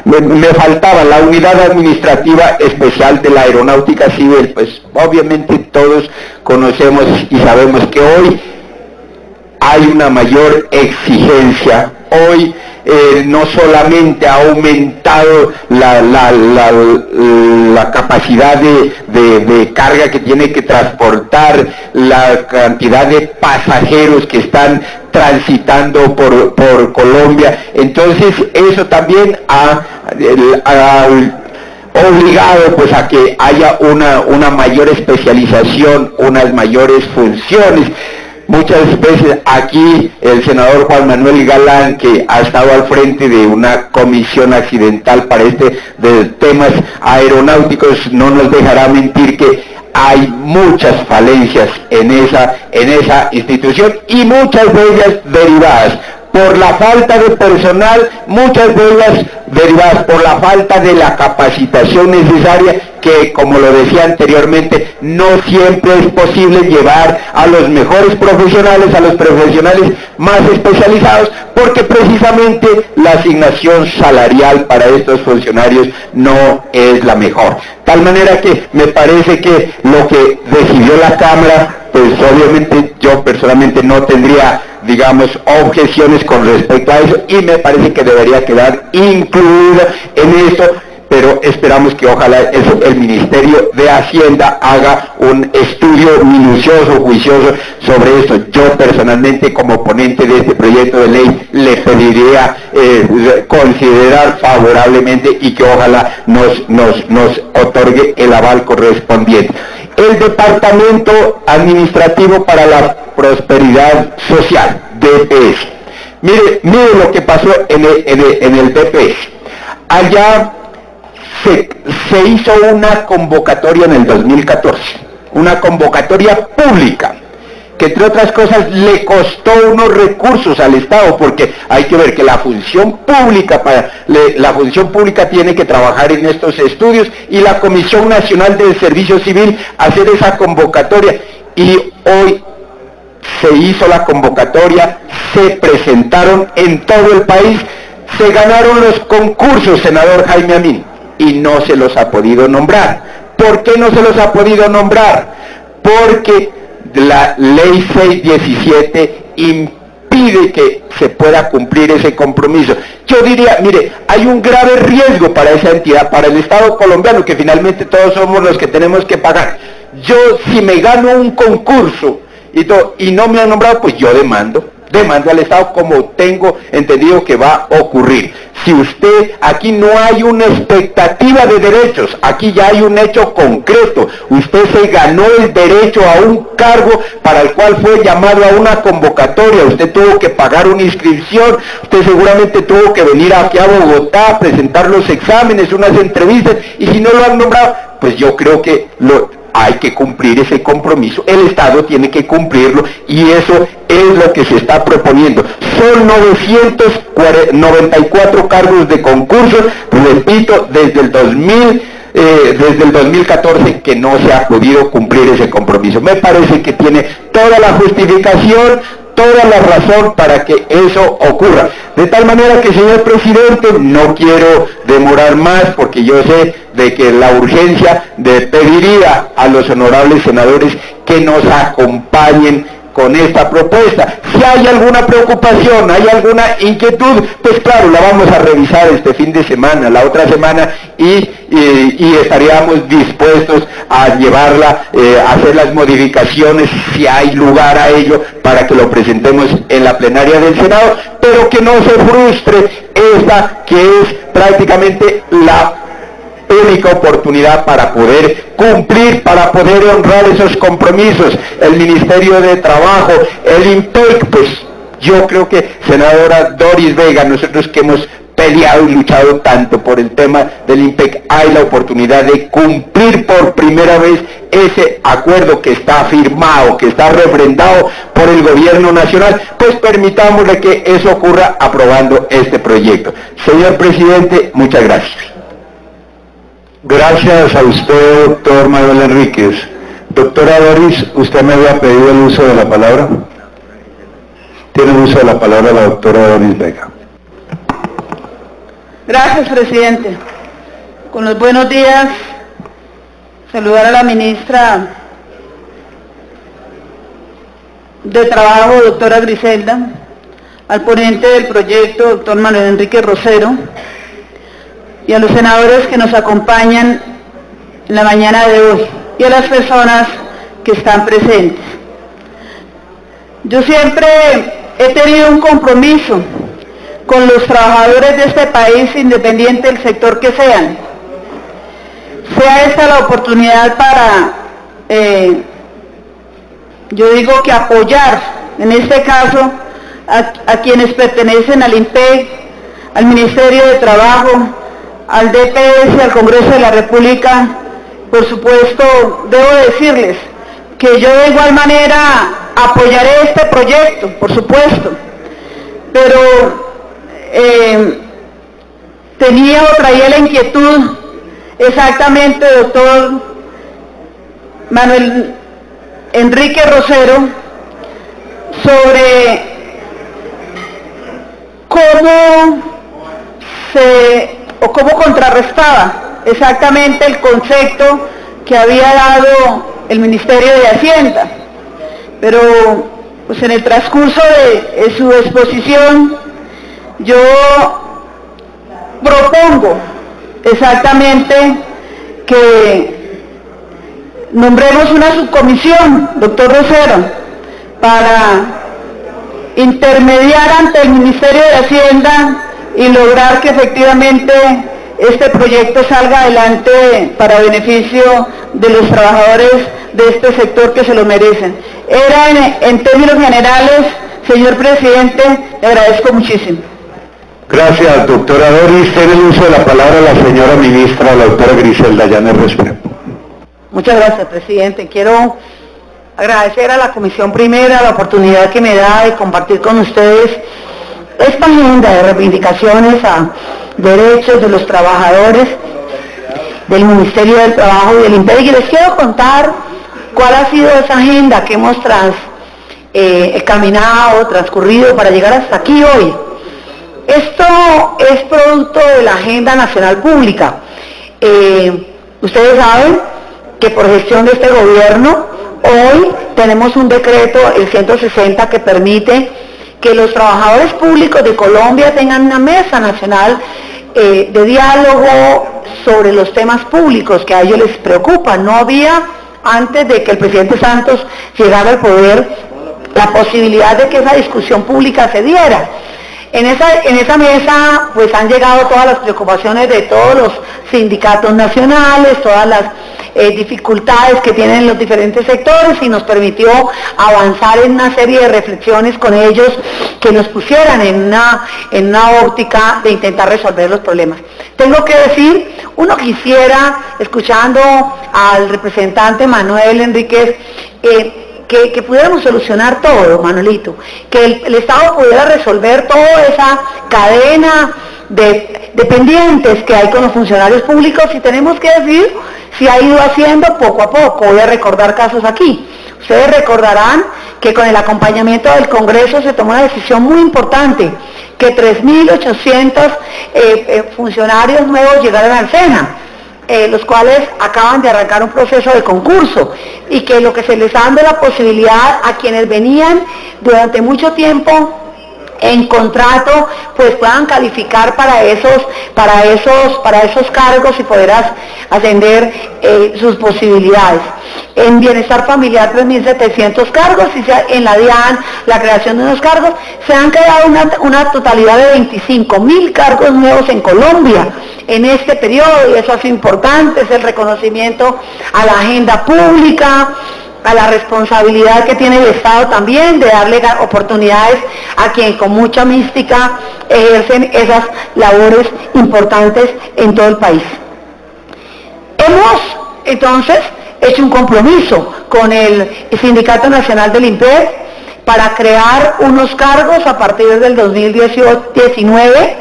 Me faltaba la unidad administrativa especial de la Aeronáutica Civil. Pues obviamente todos conocemos y sabemos que hoy hay una mayor exigencia. Hoy no solamente ha aumentado la capacidad de carga que tiene que transportar, la cantidad de pasajeros que están transitando por Colombia. Entonces eso también ha obligado pues a que haya una mayor especialización, unas mayores funciones. Muchas veces aquí el senador Juan Manuel Galán, que ha estado al frente de una comisión accidental para de temas aeronáuticos, no nos dejará mentir que hay muchas falencias en esa institución, y muchas de ellas derivadas por la falta de personal, muchas de ellas derivadas por la falta de la capacitación necesaria, que, como lo decía anteriormente, no siempre es posible llevar a los mejores profesionales, a los profesionales más especializados, porque precisamente la asignación salarial para estos funcionarios no es la mejor. Tal manera que me parece que lo que decidió la Cámara, pues obviamente yo personalmente no tendría, digamos, objeciones con respecto a eso, y me parece que debería quedar incluido en esto. pero esperamos que ojalá el Ministerio de Hacienda haga un estudio minucioso, juicioso sobre esto. Yo personalmente, como ponente de este proyecto de ley, le pediría considerar favorablemente y que ojalá nos otorgue el aval correspondiente. El Departamento Administrativo para la Prosperidad Social, DPS. Mire lo que pasó en el DPS. Allá se hizo una convocatoria en el 2014, una convocatoria pública, que entre otras cosas le costó unos recursos al Estado, porque hay que ver que la función pública tiene que trabajar en estos estudios, y la Comisión Nacional del Servicio Civil hacer esa convocatoria, y hoy se hizo la convocatoria, se presentaron en todo el país, se ganaron los concursos, senador Jaime Amin, y no se los ha podido nombrar. ¿Por qué no se los ha podido nombrar? Porque la ley 617 impide que se pueda cumplir ese compromiso. Yo diría, mire, hay un grave riesgo para esa entidad, para el Estado colombiano, que finalmente todos somos los que tenemos que pagar. Yo, si me gano un concurso y no me han nombrado, pues yo demando al Estado, como tengo entendido que va a ocurrir. Si usted, aquí no hay una expectativa de derechos, aquí ya hay un hecho concreto. Usted se ganó el derecho a un cargo para el cual fue llamado a una convocatoria, usted tuvo que pagar una inscripción, usted seguramente tuvo que venir aquí a Bogotá, presentar los exámenes, unas entrevistas, y si no lo han nombrado, pues yo creo que hay que cumplir ese compromiso, el Estado tiene que cumplirlo, y eso es lo que se está proponiendo. Son 994 cargos de concurso, repito, desde el 2014 que no se ha podido cumplir ese compromiso. Me parece que tiene toda la justificación, toda la razón para que eso ocurra. De tal manera que, señor presidente, no quiero demorar más, porque yo sé de que la urgencia pediría a los honorables senadores que nos acompañen con esta propuesta. Si hay alguna preocupación, hay alguna inquietud, pues claro, la vamos a revisar este fin de semana, la otra semana, y estaríamos dispuestos a llevarla, a hacer las modificaciones, si hay lugar a ello, para que lo presentemos en la plenaria del Senado, pero que no se frustre esta, que es prácticamente la única oportunidad para poder cumplir, para poder honrar esos compromisos. El Ministerio de Trabajo, el IMPEC, pues yo creo que, senadora Doris Vega, nosotros que hemos peleado y luchado tanto por el tema del IMPEC, hay la oportunidad de cumplir por primera vez ese acuerdo que está firmado, que está refrendado por el gobierno nacional. Pues permitámosle que eso ocurra aprobando este proyecto. Señor presidente, muchas gracias. Gracias a usted, doctor Manuel Enríquez. Doctora Doris, usted me había pedido el uso de la palabra. Tiene el uso de la palabra la doctora Doris Vega. Gracias, presidente. Con los buenos días, saludar a la ministra de Trabajo, doctora Griselda, al ponente del proyecto, doctor Manuel Enrique Rosero, y a los senadores que nos acompañan en la mañana de hoy, y a las personas que están presentes. Yo siempre he tenido un compromiso con los trabajadores de este país, independiente del sector que sean. Sea esta la oportunidad para, yo digo que apoyar, en este caso, a quienes pertenecen al IMPEC, al Ministerio de Trabajo, al DPS, al Congreso de la República. Por supuesto, debo decirles que yo de igual manera apoyaré este proyecto, por supuesto, pero traía la inquietud exactamente, doctor Manuel Enrique Rosero, sobre cómo contrarrestaba exactamente el concepto que había dado el Ministerio de Hacienda. Pero pues en el transcurso de su exposición yo propongo exactamente que nombremos una subcomisión, doctor Rosero, para intermediar ante el Ministerio de Hacienda y lograr que efectivamente este proyecto salga adelante para beneficio de los trabajadores de este sector que se lo merecen. Era en términos generales, señor presidente, le agradezco muchísimo. Gracias, doctora Doris. Tiene el uso de la palabra la señora ministra, la doctora Griselda Llanes Restrepo. Muchas gracias, presidente. Quiero agradecer a la Comisión Primera la oportunidad que me da de compartir con ustedes esta agenda de reivindicaciones a derechos de los trabajadores del Ministerio del Trabajo y del INPEC. Y les quiero contar cuál ha sido esa agenda que hemos transcurrido para llegar hasta aquí hoy. Esto es producto de la Agenda Nacional Pública. Ustedes saben que por gestión de este gobierno, hoy tenemos un decreto, el 160, que permite que los trabajadores públicos de Colombia tengan una mesa nacional de diálogo sobre los temas públicos que a ellos les preocupan. No había, antes de que el presidente Santos llegara al poder, la posibilidad de que esa discusión pública se diera. En esa mesa pues han llegado todas las preocupaciones de todos los sindicatos nacionales, todas las dificultades que tienen los diferentes sectores, y nos permitió avanzar en una serie de reflexiones con ellos que nos pusieran en una óptica de intentar resolver los problemas. Tengo que decir, uno quisiera, escuchando al representante Manuel Enríquez, que pudiéramos solucionar todo, Manuelito, que el Estado pudiera resolver toda esa cadena de pendientes que hay con los funcionarios públicos, y tenemos que decir si ha ido haciendo poco a poco. Voy a recordar casos aquí. Ustedes recordarán que con el acompañamiento del Congreso se tomó una decisión muy importante, que 3.800 funcionarios nuevos llegaron al SENA, los cuales acaban de arrancar un proceso de concurso, y que lo que se les da la posibilidad a quienes venían durante mucho tiempo en contrato, pues puedan calificar para esos cargos y poder ascender sus posibilidades. En bienestar familiar 3.700 cargos, y en la DIAN la creación de unos cargos. Se han creado una totalidad de 25.000 cargos nuevos en Colombia en este periodo, y eso es importante, es el reconocimiento a la agenda pública, a la responsabilidad que tiene el Estado también de darle oportunidades a quien con mucha mística ejercen esas labores importantes en todo el país. Hemos entonces hecho un compromiso con el Sindicato Nacional del INPEC para crear unos cargos a partir del 2019.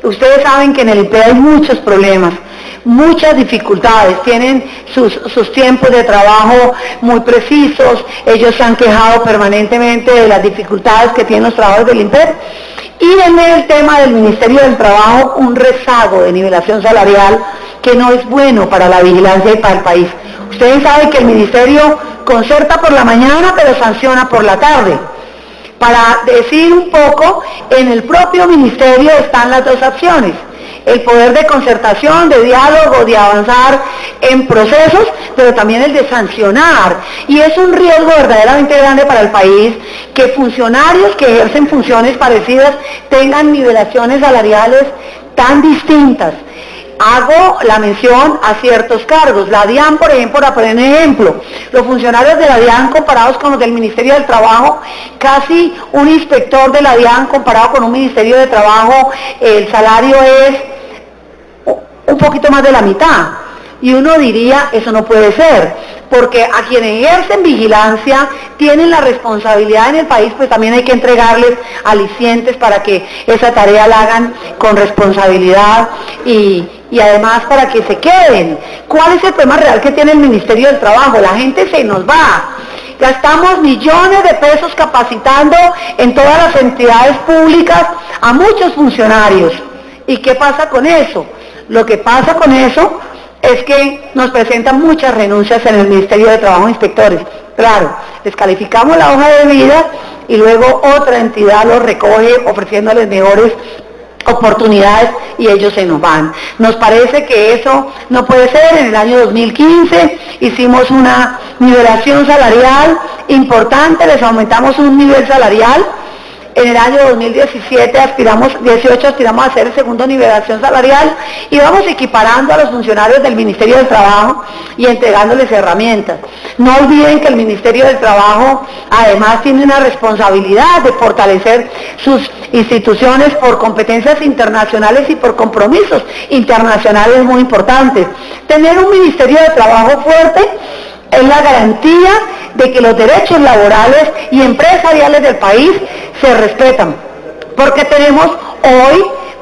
Ustedes saben que en el INPEC hay muchos problemas, muchas dificultades, tienen sus tiempos de trabajo muy precisos. Ellos se han quejado permanentemente de las dificultades que tienen los trabajadores del INPEC, y en el tema del Ministerio del Trabajo un rezago de nivelación salarial que no es bueno para la vigilancia y para el país. Ustedes saben que el Ministerio concerta por la mañana pero sanciona por la tarde. Para decir un poco, en el propio Ministerio están las dos acciones: el poder de concertación, de diálogo, de avanzar en procesos, pero también el de sancionar. Y es un riesgo verdaderamente grande para el país que funcionarios que ejercen funciones parecidas tengan nivelaciones salariales tan distintas. Hago la mención a ciertos cargos. La DIAN, por ejemplo, para poner un ejemplo, los funcionarios de la DIAN comparados con los del Ministerio del Trabajo, casi un inspector de la DIAN comparado con un Ministerio de Trabajo, el salario es un poquito más de la mitad. Y uno diría, eso no puede ser, porque a quienes ejercen vigilancia tienen la responsabilidad en el país, pues también hay que entregarles alicientes para que esa tarea la hagan con responsabilidad y además para que se queden. ¿Cuál es el problema real que tiene el Ministerio del Trabajo? La gente se nos va. Gastamos millones de pesos capacitando en todas las entidades públicas a muchos funcionarios. ¿Y qué pasa con eso? Lo que pasa con eso es que nos presentan muchas renuncias en el Ministerio de Trabajo, inspectores. Claro, les calificamos la hoja de vida y luego otra entidad los recoge ofreciéndoles mejores oportunidades y ellos se nos van. Nos parece que eso no puede ser. En el año 2015 hicimos una nivelación salarial importante, les aumentamos un nivel salarial. En el año 2017 aspiramos a hacer el segundo nivelación salarial y vamos equiparando a los funcionarios del Ministerio del Trabajo y entregándoles herramientas. No olviden que el Ministerio del Trabajo además tiene una responsabilidad de fortalecer sus instituciones por competencias internacionales y por compromisos internacionales muy importantes. Tener un Ministerio de Trabajo fuerte es la garantía de que los derechos laborales y empresariales del país se respetan, porque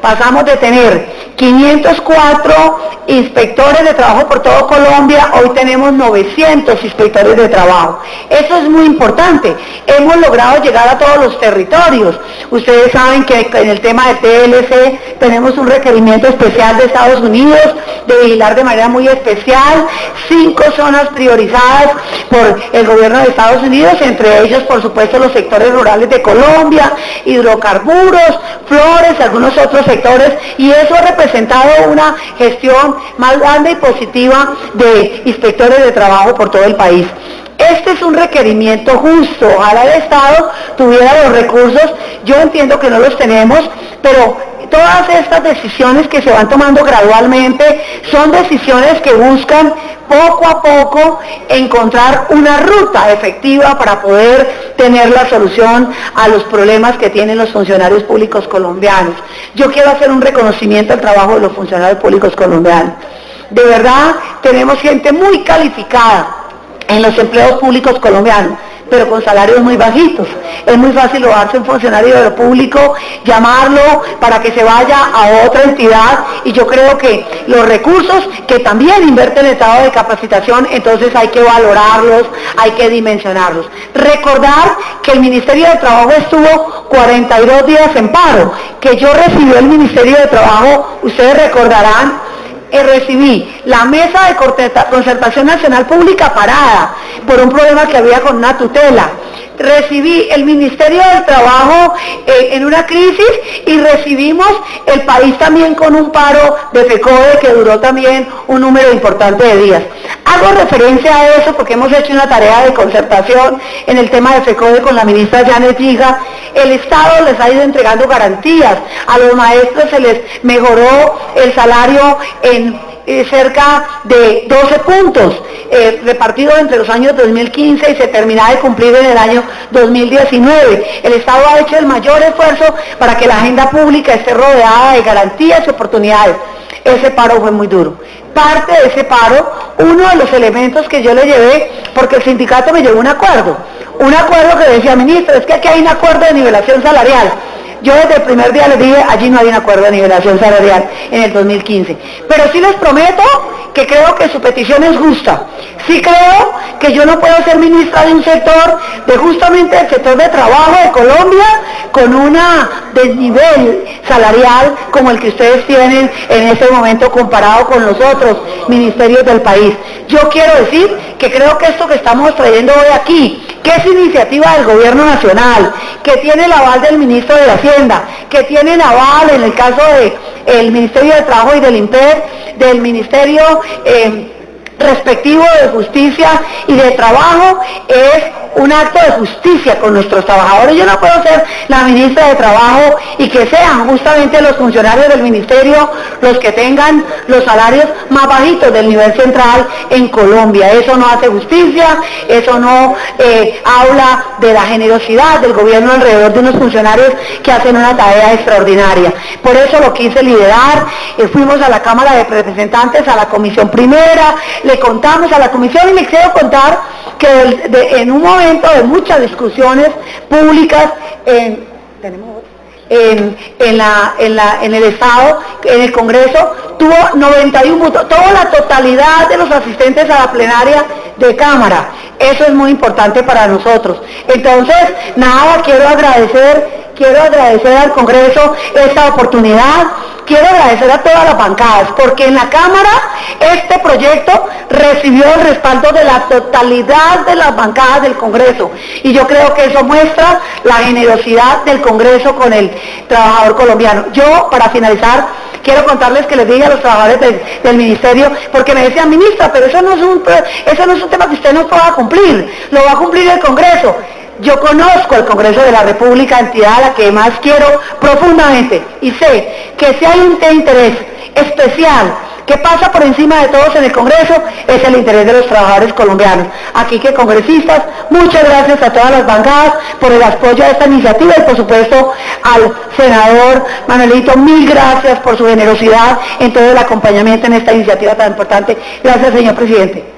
pasamos de tener 504 inspectores de trabajo por todo Colombia, hoy tenemos 900 inspectores de trabajo. Eso es muy importante. Hemos logrado llegar a todos los territorios. Ustedes saben que en el tema de TLC tenemos un requerimiento especial de Estados Unidos de vigilar de manera muy especial 5 zonas priorizadas por el gobierno de Estados Unidos, entre ellos, por supuesto, los sectores rurales de Colombia, hidrocarburos, flores, algunos otros sectores, y eso ha representado una gestión más grande y positiva de inspectores de trabajo por todo el país. Este es un requerimiento justo. Ojalá el Estado tuviera los recursos. Yo entiendo que no los tenemos, pero todas estas decisiones que se van tomando gradualmente son decisiones que buscan poco a poco encontrar una ruta efectiva para poder tener la solución a los problemas que tienen los funcionarios públicos colombianos. Yo quiero hacer un reconocimiento al trabajo de los funcionarios públicos colombianos. De verdad, tenemos gente muy calificada en los empleos públicos colombianos, pero con salarios muy bajitos. Es muy fácil robarse un funcionario de lo público, llamarlo para que se vaya a otra entidad, y yo creo que los recursos que también invierte el Estado de capacitación, entonces hay que valorarlos, hay que dimensionarlos. Recordar que el Ministerio de Trabajo estuvo 42 días en paro, que yo recibí el Ministerio de Trabajo, ustedes recordarán, recibí la mesa de concertación nacional pública parada por un problema que había con una tutela. Recibí el Ministerio del Trabajo en una crisis, y recibimos el país también con un paro de FECODE que duró también un número importante de días. Hago referencia a eso porque hemos hecho una tarea de concertación en el tema de FECODE con la ministra Janet Giga. El Estado les ha ido entregando garantías. A los maestros se les mejoró el salario en cerca de 12 puntos, repartidos entre los años 2015 y se terminará de cumplir en el año 2019. El Estado ha hecho el mayor esfuerzo para que la agenda pública esté rodeada de garantías y oportunidades. Ese paro fue muy duro. Parte de ese paro, uno de los elementos que yo le llevé, porque el sindicato me llevó un acuerdo que decía: ministro, es que aquí hay un acuerdo de nivelación salarial. Yo desde el primer día les dije, allí no hay un acuerdo de nivelación salarial en el 2015. Pero sí les prometo que creo que su petición es justa. Sí creo que yo no puedo ser ministra de un sector, de justamente el sector de trabajo de Colombia, con una desnivel salarial como el que ustedes tienen en este momento comparado con los otros ministerios del país. Yo quiero decir que creo que esto que estamos trayendo hoy aquí, que es iniciativa del Gobierno Nacional, que tiene el aval del Ministro de Hacienda, que tiene el aval en el caso del Ministerio de Trabajo y del INPED, del Ministerio respectivo de Justicia y de Trabajo, es un acto de justicia con nuestros trabajadores. Yo no puedo ser la ministra de Trabajo y que sean justamente los funcionarios del ministerio los que tengan los salarios más bajitos del nivel central en Colombia. Eso no hace justicia, eso no habla de la generosidad del gobierno alrededor de unos funcionarios que hacen una tarea extraordinaria. Por eso lo quise liderar. Fuimos a la Cámara de Representantes, a la Comisión Primera, le contamos a la Comisión, y les quiero contar que en un momento de muchas discusiones públicas en el Estado, en el Congreso, tuvo 91 votos, toda la totalidad de los asistentes a la plenaria de Cámara. Eso es muy importante para nosotros. Entonces, nada, quiero agradecer quiero agradecer al Congreso esta oportunidad, quiero agradecer a todas las bancadas, porque en la Cámara este proyecto recibió el respaldo de la totalidad de las bancadas del Congreso, y yo creo que eso muestra la generosidad del Congreso con el trabajador colombiano. Yo, para finalizar, quiero contarles que les dije a los trabajadores del ministerio, porque me decían, ministra, pero eso no es un tema que usted no pueda cumplir, lo va a cumplir el Congreso. Yo conozco el Congreso de la República, entidad a la que más quiero profundamente, y sé que si hay un interés especial que pasa por encima de todos en el Congreso, es el interés de los trabajadores colombianos. Aquí que congresistas, muchas gracias a todas las bancadas por el apoyo a esta iniciativa, y por supuesto al senador Manuelito, mil gracias por su generosidad en todo el acompañamiento en esta iniciativa tan importante. Gracias, señor presidente.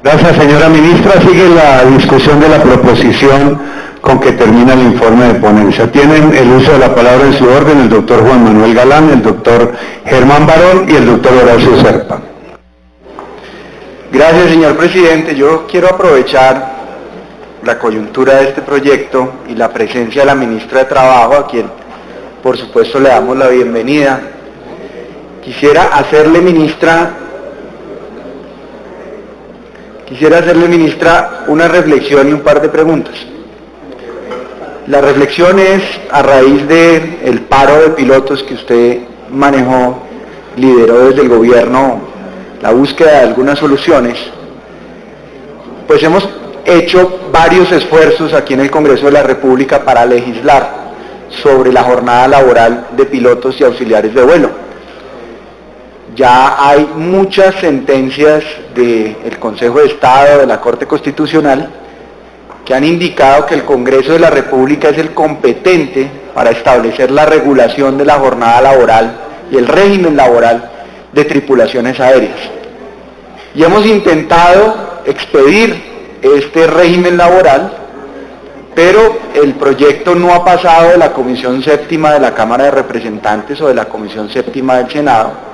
Gracias, señora ministra. Sigue la discusión de la proposición con que termina el informe de ponencia. Tienen el uso de la palabra en su orden el doctor Juan Manuel Galán, el doctor Germán Barón y el doctor Horacio Serpa. Gracias, señor presidente. Yo quiero aprovechar la coyuntura de este proyecto y la presencia de la ministra de Trabajo, a quien por supuesto le damos la bienvenida. Quisiera hacerle, ministra, una reflexión y un par de preguntas. La reflexión es a raíz del paro de pilotos que usted manejó, lideró desde el gobierno la búsqueda de algunas soluciones. Pues hemos hecho varios esfuerzos aquí en el Congreso de la República para legislar sobre la jornada laboral de pilotos y auxiliares de vuelo. Ya hay muchas sentencias del Consejo de Estado, de la Corte Constitucional, que han indicado que el Congreso de la República es el competente para establecer la regulación de la jornada laboral y el régimen laboral de tripulaciones aéreas. Y hemos intentado expedir este régimen laboral, pero el proyecto no ha pasado de la Comisión Séptima de la Cámara de Representantes o de la Comisión Séptima del Senado.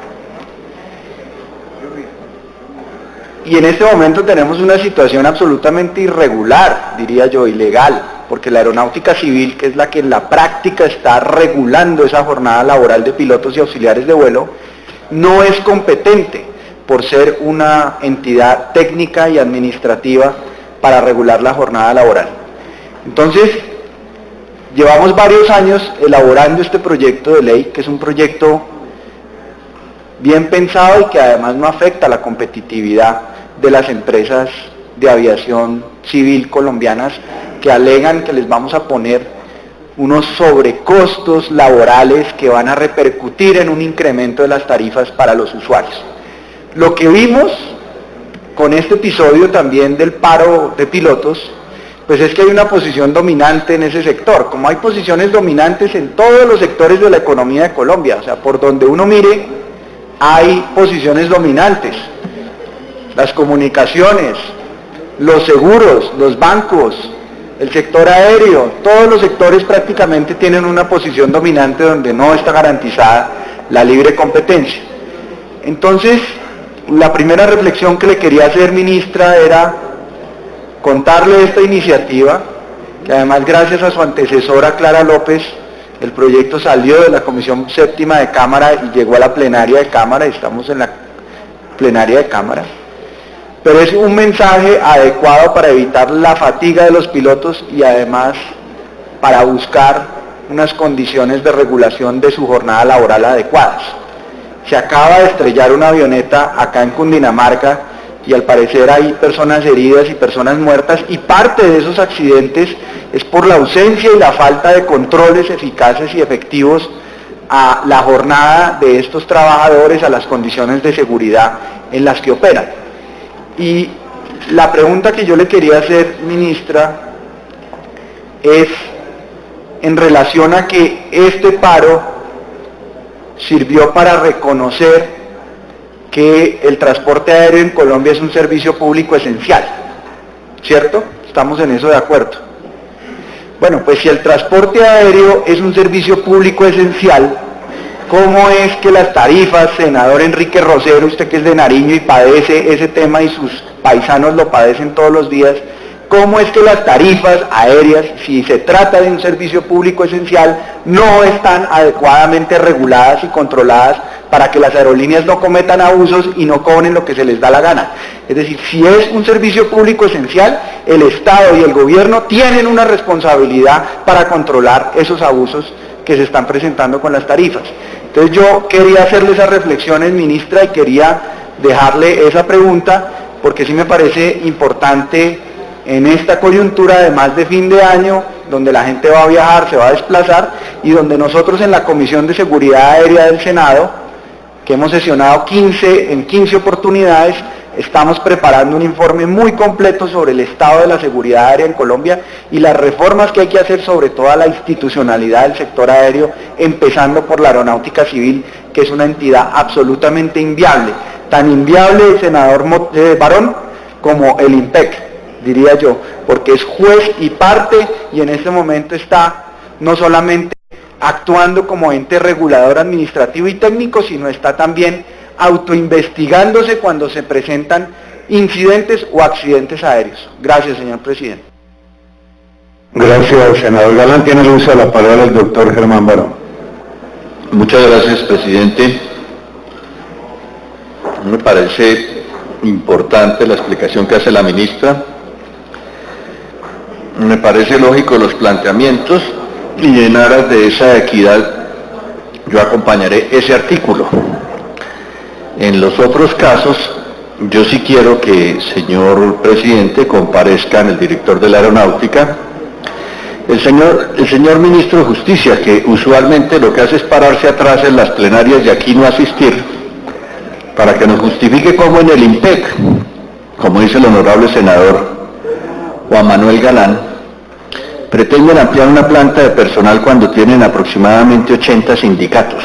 Y en este momento tenemos una situación absolutamente irregular, diría yo, ilegal, porque la Aeronáutica Civil, que es la que en la práctica está regulando esa jornada laboral de pilotos y auxiliares de vuelo, no es competente por ser una entidad técnica y administrativa para regular la jornada laboral. Entonces, llevamos varios años elaborando este proyecto de ley, que es un proyecto bien pensado y que además no afecta a la competitividad de las empresas de aviación civil colombianas, que alegan que les vamos a poner unos sobrecostos laborales que van a repercutir en un incremento de las tarifas para los usuarios. Lo que vimos con este episodio también del paro de pilotos, pues es que hay una posición dominante en ese sector, como hay posiciones dominantes en todos los sectores de la economía de Colombia, o sea, por donde uno mire, hay posiciones dominantes. Las comunicaciones, los seguros, los bancos, el sector aéreo, todos los sectores prácticamente tienen una posición dominante donde no está garantizada la libre competencia. Entonces, la primera reflexión que le quería hacer, ministra, era contarle esta iniciativa, que además gracias a su antecesora Clara López, el proyecto salió de la Comisión Séptima de Cámara y llegó a la plenaria de Cámara, y estamos en la plenaria de Cámara. Pero es un mensaje adecuado para evitar la fatiga de los pilotos y además para buscar unas condiciones de regulación de su jornada laboral adecuadas. Se acaba de estrellar una avioneta acá en Cundinamarca y al parecer hay personas heridas y personas muertas, y parte de esos accidentes es por la ausencia y la falta de controles eficaces y efectivos a la jornada de estos trabajadores, a las condiciones de seguridad en las que operan. Y la pregunta que yo le quería hacer, ministra, es en relación a que este paro sirvió para reconocer que el transporte aéreo en Colombia es un servicio público esencial, ¿cierto? Estamos en eso de acuerdo. Bueno, pues si el transporte aéreo es un servicio público esencial, ¿cómo es que las tarifas, senador Enrique Rosero, usted que es de Nariño y padece ese tema y sus paisanos lo padecen todos los días, cómo es que las tarifas aéreas, si se trata de un servicio público esencial, no están adecuadamente reguladas y controladas para que las aerolíneas no cometan abusos y no cobren lo que se les da la gana. Es decir, si es un servicio público esencial, el Estado y el gobierno tienen una responsabilidad para controlar esos abusos que se están presentando con las tarifas. Entonces yo quería hacerle esas reflexiones, ministra, y quería dejarle esa pregunta, porque sí me parece importante en esta coyuntura, además de fin de año, donde la gente va a viajar, se va a desplazar, y donde nosotros en la Comisión de Seguridad Aérea del Senado, que hemos sesionado en 15 oportunidades, estamos preparando un informe muy completo sobre el estado de la seguridad aérea en Colombia y las reformas que hay que hacer sobre toda la institucionalidad del sector aéreo, empezando por la aeronáutica civil, que es una entidad absolutamente inviable, tan inviable, senador Barón, como el IMPEC, diría yo, porque es juez y parte, y en este momento está no solamente actuando como ente regulador administrativo y técnico, sino está también autoinvestigándose cuando se presentan incidentes o accidentes aéreos. Gracias, señor presidente. Gracias, senador Galán. Tiene el uso de la palabra el doctor Germán Barón. Muchas gracias, presidente. Me parece importante la explicación que hace la ministra. Me parece lógico los planteamientos y en aras de esa equidad yo acompañaré ese artículo. En los otros casos, yo sí quiero que, señor presidente, comparezcan el director de la aeronáutica, el señor ministro de Justicia, que usualmente lo que hace es pararse atrás en las plenarias y aquí no asistir, para que nos justifique cómo en el IMPEC, como dice el honorable senador Juan Manuel Galán, pretenden ampliar una planta de personal cuando tienen aproximadamente 80 sindicatos,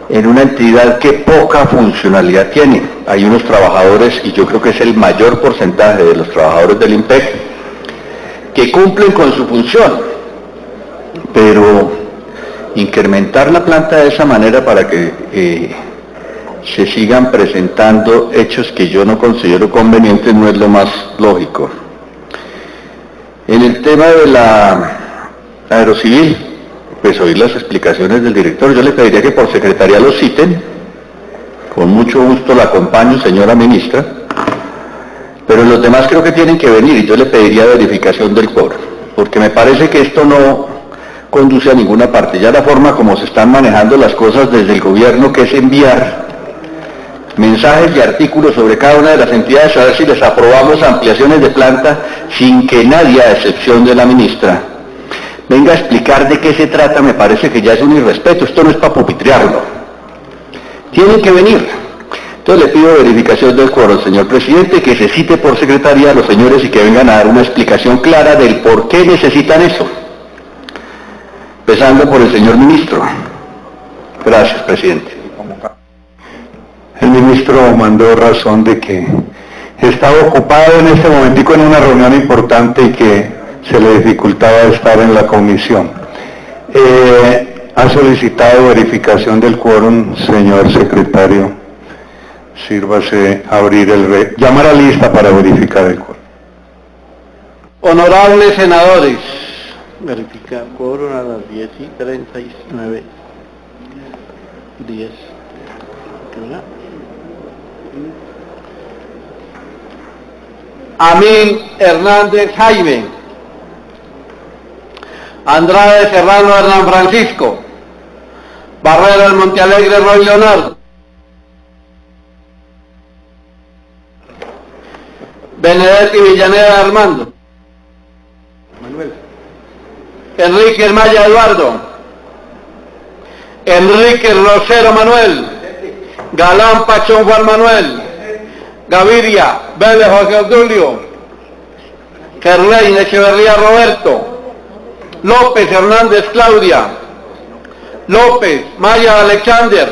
en una entidad que poca funcionalidad tiene. Hay unos trabajadores, y yo creo que es el mayor porcentaje de los trabajadores del IMPEC, que cumplen con su función, pero incrementar la planta de esa manera para que se sigan presentando hechos que yo no considero convenientes no es lo más lógico. En el tema de la aerocivil, pues oír las explicaciones del director, yo le pediría que por secretaría lo citen, con mucho gusto la acompaño, señora ministra, pero los demás creo que tienen que venir y yo le pediría verificación del quórum, porque me parece que esto no conduce a ninguna parte. Ya la forma como se están manejando las cosas desde el gobierno, que es enviar mensajes y artículos sobre cada una de las entidades a ver si les aprobamos ampliaciones de planta sin que nadie, a excepción de la ministra, venga a explicar de qué se trata, me parece que ya es un irrespeto. Esto no es para pupitrearlo. Tienen que venir. Entonces le pido verificación del quórum, señor presidente, que se cite por secretaría a los señores y que vengan a dar una explicación clara del por qué necesitan eso. Empezando por el señor ministro. Gracias, presidente. El ministro mandó razón de que estaba ocupado en este momentico en una reunión importante y que se le dificultaba estar en la comisión. Ha solicitado verificación del quórum, señor secretario. Sírvase a abrir llamar a lista para verificar el quórum. Honorables senadores, verificar quórum a las 10:39. 10. Amin Hernández Jaime, Andrade Serrano Hernán Francisco, Barrera del Montealegre Roy Leonardo, Benedetti Villaneda Armando, Manuel, Enrique Maya Eduardo, Enrique Rosero Manuel, Galán Pachón Juan Manuel, Gaviria Vélez José Obdulio, Kerlein Echeverría Roberto, López Hernández Claudia, López Maya Alexander,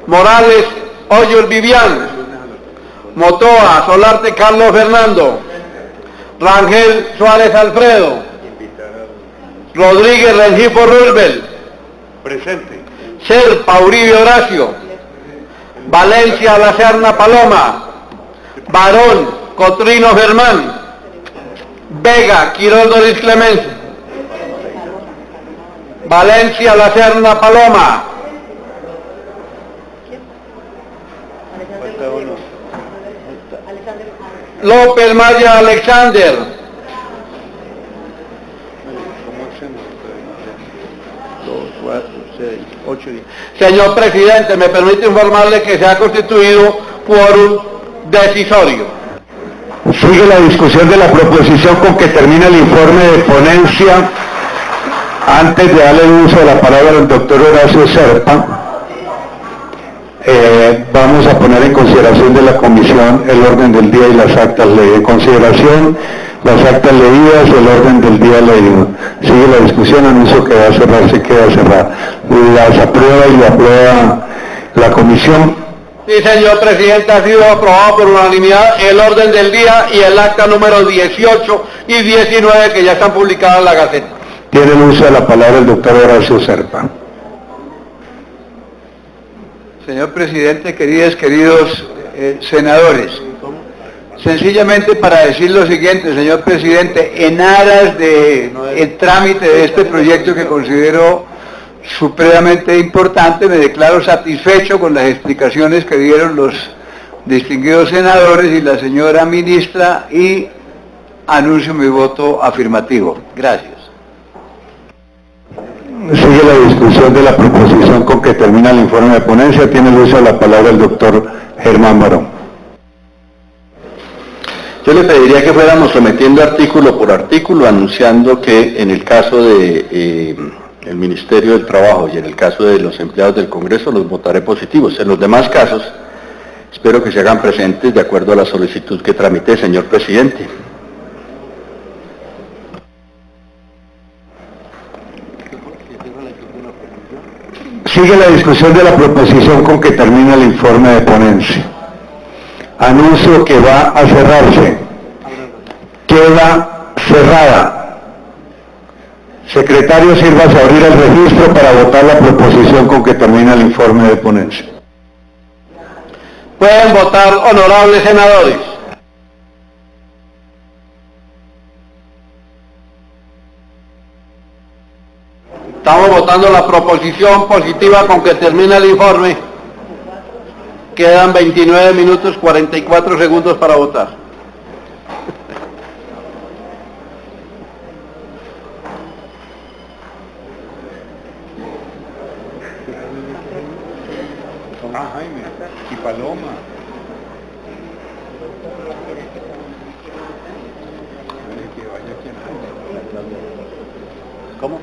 Morales Hoyos Vivian, Motoa Solarte Carlos Fernando, Rangel Suárez Alfredo, Rodríguez Rengifo Rulbel, Presente. Serpa Uribe Horacio, Valencia La Serna Paloma, Barón Cotrino Germán, Vega Quirós Doris Clemencia, Valencia La Serna Paloma, López Maya Alexander, señor presidente, me permite informarle que se ha constituido quórum decisorio. Sigue la discusión de la proposición con que termina el informe de ponencia. Antes de darle el uso de la palabra al doctor Horacio Serpa, vamos a poner en consideración de la comisión el orden del día y las actas leídas. En consideración, las actas leídas y el orden del día leído. Sigue la discusión, anuncio que va a cerrarse, queda cerrada. Las aprueba y lo aprueba la comisión. Sí, señor presidente, ha sido aprobado por unanimidad el orden del día y el acta número 18 y 19 que ya están publicadas en la Gaceta. Tiene el uso de la palabra el doctor Horacio Serpa. Señor presidente, queridos senadores, sencillamente para decir lo siguiente, señor presidente, en aras del trámite de este proyecto que considero supremamente importante, me declaro satisfecho con las explicaciones que dieron los distinguidos senadores y la señora ministra y anuncio mi voto afirmativo. Gracias. Sigue la discusión de la proposición con que termina el informe de ponencia. Tiene el uso de la palabra el doctor Germán Barón. Yo le pediría que fuéramos sometiendo artículo por artículo, anunciando que en el caso de el Ministerio del Trabajo y en el caso de los empleados del Congreso los votaré positivos. En los demás casos, espero que se hagan presentes de acuerdo a la solicitud que tramité, señor presidente. Sigue la discusión de la proposición con que termina el informe de ponencia. Anuncio que va a cerrarse. Queda cerrada. Secretario, sírvase a abrir el registro para votar la proposición con que termina el informe de ponencia. Pueden votar, honorables senadores. Estamos votando la proposición positiva con que termina el informe. Quedan 29 minutos 44 segundos para votar. Jaime y Paloma. ¿Cómo?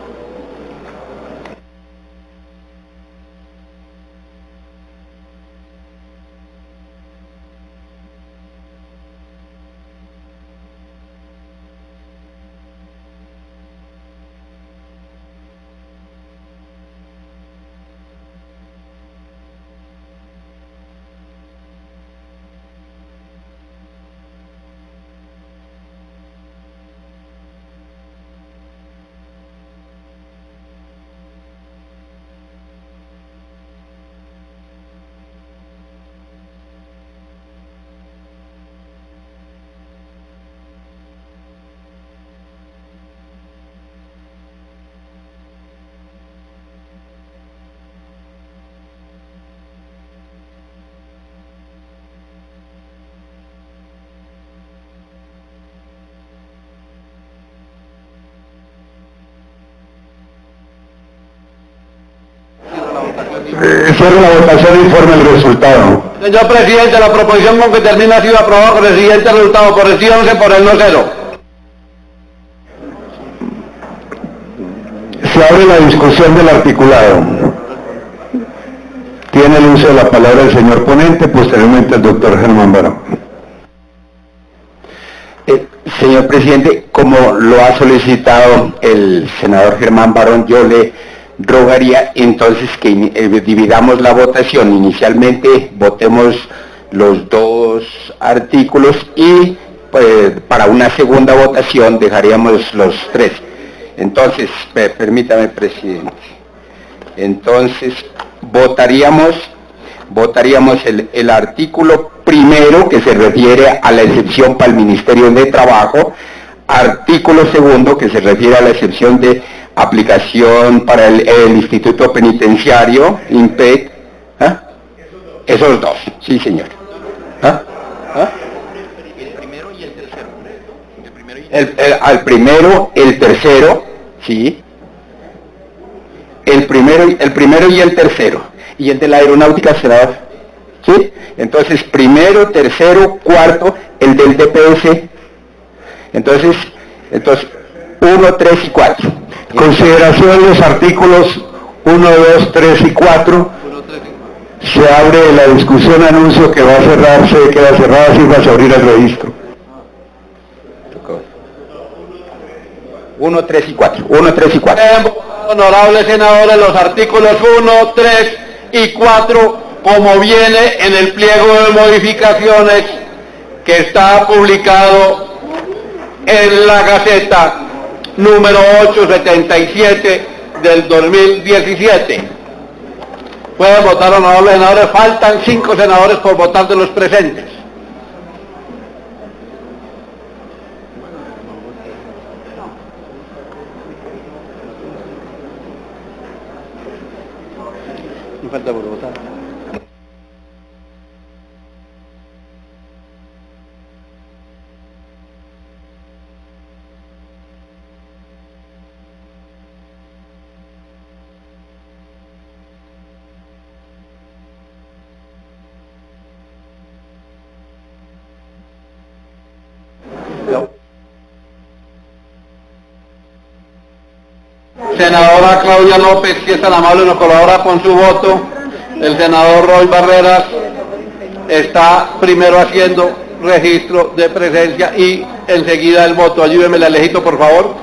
Cierro la votación e informe el resultado. Señor presidente, la proposición con que termina ha sido aprobada con el siguiente resultado: por el sí 11, por el no 0. Se abre la discusión del articulado. Tiene el uso de la palabra el señor ponente, posteriormente el doctor Germán Barón. Señor presidente, como lo ha solicitado el senador Germán Barón, yo le rogaría entonces que dividamos la votación. Inicialmente votemos los dos artículos y para una segunda votación dejaríamos los tres. Entonces, permítame, presidente. Entonces, votaríamos el artículo primero, que se refiere a la excepción para el Ministerio de Trabajo, artículo segundo, que se refiere a la excepción de aplicación para el Instituto Penitenciario, INPEC. ¿Ah? Esos dos, sí señor. ¿Ah? ¿Ah? El primero y el tercero. Al primero, el tercero, sí. El primero y el tercero. Y el de la aeronáutica, senador. ¿Sí? Entonces, primero, tercero, cuarto, el del DPS. Entonces, 1, 3 y 4. Consideración de los artículos 1, 2, 3 y 4. Se abre la discusión, anuncio que va a cerrarse, queda cerrada, sin vas a abrir el registro. 1, 3 y 4. 1, 3 y 4. Honorables senadores, los artículos 1, 3 y 4, como viene en el pliego de modificaciones que está publicado en la Gaceta número 877 del 2017. Pueden votar, honorables senadores. Faltan 5 senadores por votar de los presentes. Me falta por votar. Senadora Claudia López, si es tan amable, nos colabora con su voto. El senador Roy Barreras está primero haciendo registro de presencia y enseguida el voto. Ayúdeme, la Alejito, por favor.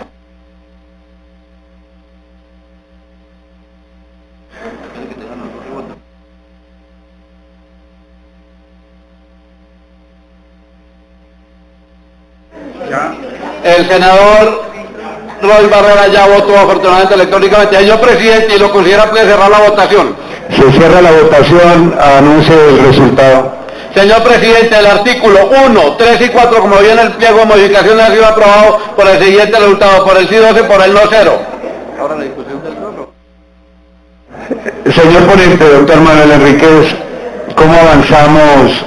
El senador Roy Barrera ya votó afortunadamente electrónicamente. Señor presidente, y lo considera, puede cerrar la votación. Se cierra la votación, anuncio el resultado. Señor presidente, el artículo 1, 3 y 4, como viene el pliego de modificación, ha sido aprobado por el siguiente resultado: por el sí 12, por el no 0. Ahora la discusión del voto. Señor ponente, doctor Manuel Enríquez, ¿cómo avanzamos?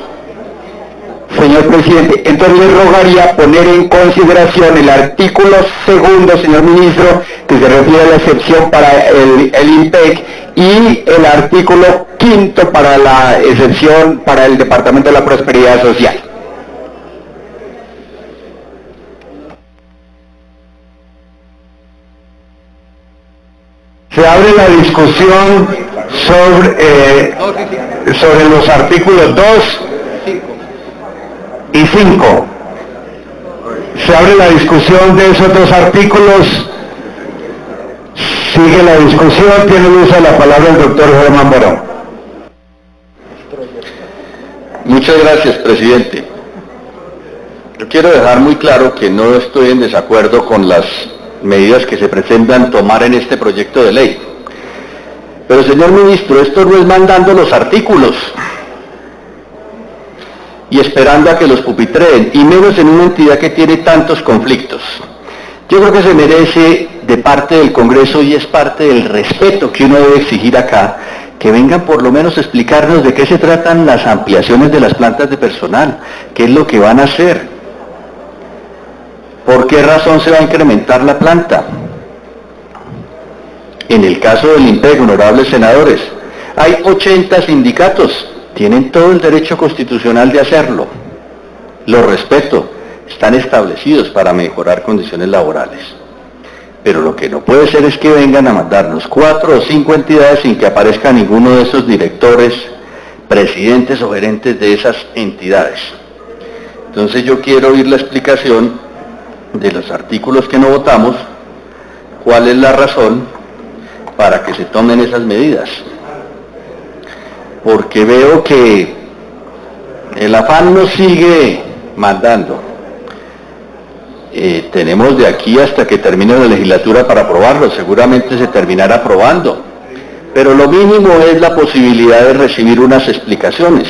Señor presidente, entonces le rogaría poner en consideración el artículo segundo, señor ministro, que se refiere a la excepción para el INPEC, y el artículo quinto para la excepción para el Departamento de la Prosperidad Social. Se abre la discusión sobre los artículos 2 y 5. Se abre la discusión de esos dos artículos. Sigue la discusión. Tiene uso de la palabra el doctor Germán Barón. Muchas gracias, presidente. Yo quiero dejar muy claro que no estoy en desacuerdo con las medidas que se pretendan tomar en este proyecto de ley. Pero, señor ministro, esto no es mandando los artículos y esperando a que los pupitreen, y menos en una entidad que tiene tantos conflictos. Yo creo que se merece de parte del Congreso, y es parte del respeto que uno debe exigir acá, que vengan por lo menos a explicarnos de qué se tratan las ampliaciones de las plantas de personal, qué es lo que van a hacer, por qué razón se va a incrementar la planta. En el caso del INPEC, honorables senadores, hay 80 sindicatos, tienen todo el derecho constitucional de hacerlo. Lo respeto, están establecidos para mejorar condiciones laborales. Pero lo que no puede ser es que vengan a mandarnos 4 o 5 entidades sin que aparezca ninguno de esos directores, presidentes o gerentes de esas entidades. Entonces yo quiero oír la explicación de los artículos que no votamos, cuál es la razón para que se tomen esas medidas. Porque veo que el afán nos sigue mandando. Tenemos de aquí hasta que termine la legislatura para aprobarlo, seguramente se terminará aprobando, pero lo mínimo es la posibilidad de recibir unas explicaciones.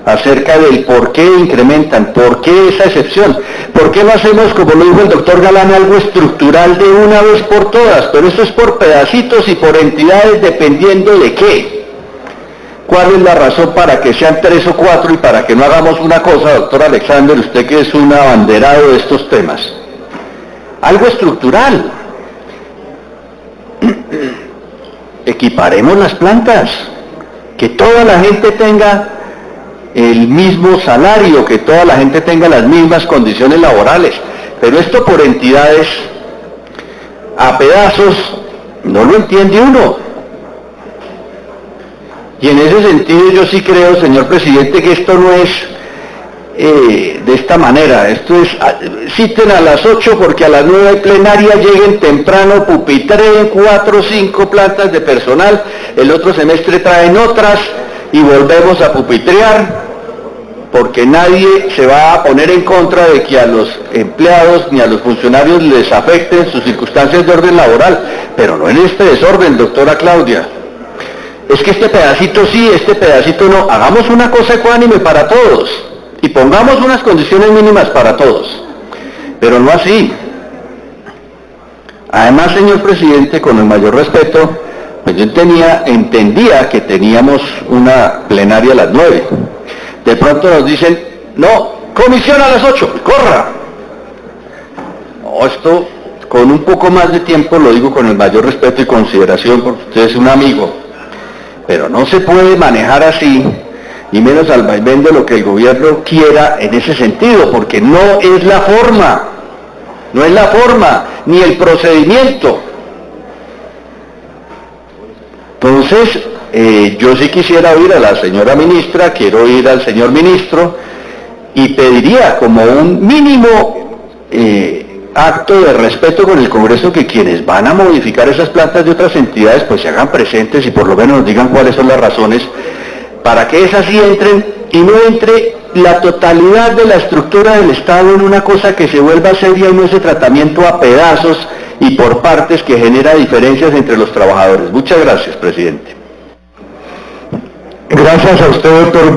acerca del por qué incrementan, por qué esa excepción, por qué no hacemos, como lo dijo el doctor Galán, algo estructural de una vez por todas, pero eso es por pedacitos y por entidades dependiendo de qué. ¿Cuál es la razón para que sean 3 o 4 y para que no hagamos una cosa, doctor Alexander, usted que es un abanderado de estos temas? Algo estructural. Equiparemos las plantas, que toda la gente tenga el mismo salario, que toda la gente tenga las mismas condiciones laborales, pero esto por entidades a pedazos no lo entiende uno. Y en ese sentido yo sí creo, señor presidente, que esto no es de esta manera. Esto es, citen a las 8 porque a las 9 hay plenaria, lleguen temprano, pupitreen 4 o 5 plantas de personal, el otro semestre traen otras y volvemos a pupitrear, porque nadie se va a poner en contra de que a los empleados ni a los funcionarios les afecten sus circunstancias de orden laboral, pero no en este desorden, doctora Claudia. Es que este pedacito sí, este pedacito no. Hagamos una cosa ecuánime para todos y pongamos unas condiciones mínimas para todos, pero no así. Además, señor presidente, con el mayor respeto, pues yo entendía que teníamos una plenaria a las 9. De pronto nos dicen, no, comisión a las 8, corra. No, esto con un poco más de tiempo, lo digo con el mayor respeto y consideración, porque usted es un amigo, pero no se puede manejar así, y menos al vaivén de lo que el gobierno quiera en ese sentido, porque no es la forma, no es la forma, ni el procedimiento. Entonces, yo sí quisiera oír a la señora ministra, quiero oír al señor ministro, y pediría como un mínimo acto de respeto con el Congreso que quienes van a modificar esas plantas de otras entidades pues se hagan presentes y por lo menos nos digan cuáles son las razones para que esas sí entren y no entre la totalidad de la estructura del Estado en una cosa que se vuelva seria y no ese tratamiento a pedazos y por partes que genera diferencias entre los trabajadores. Muchas gracias, presidente. Gracias a usted, doctor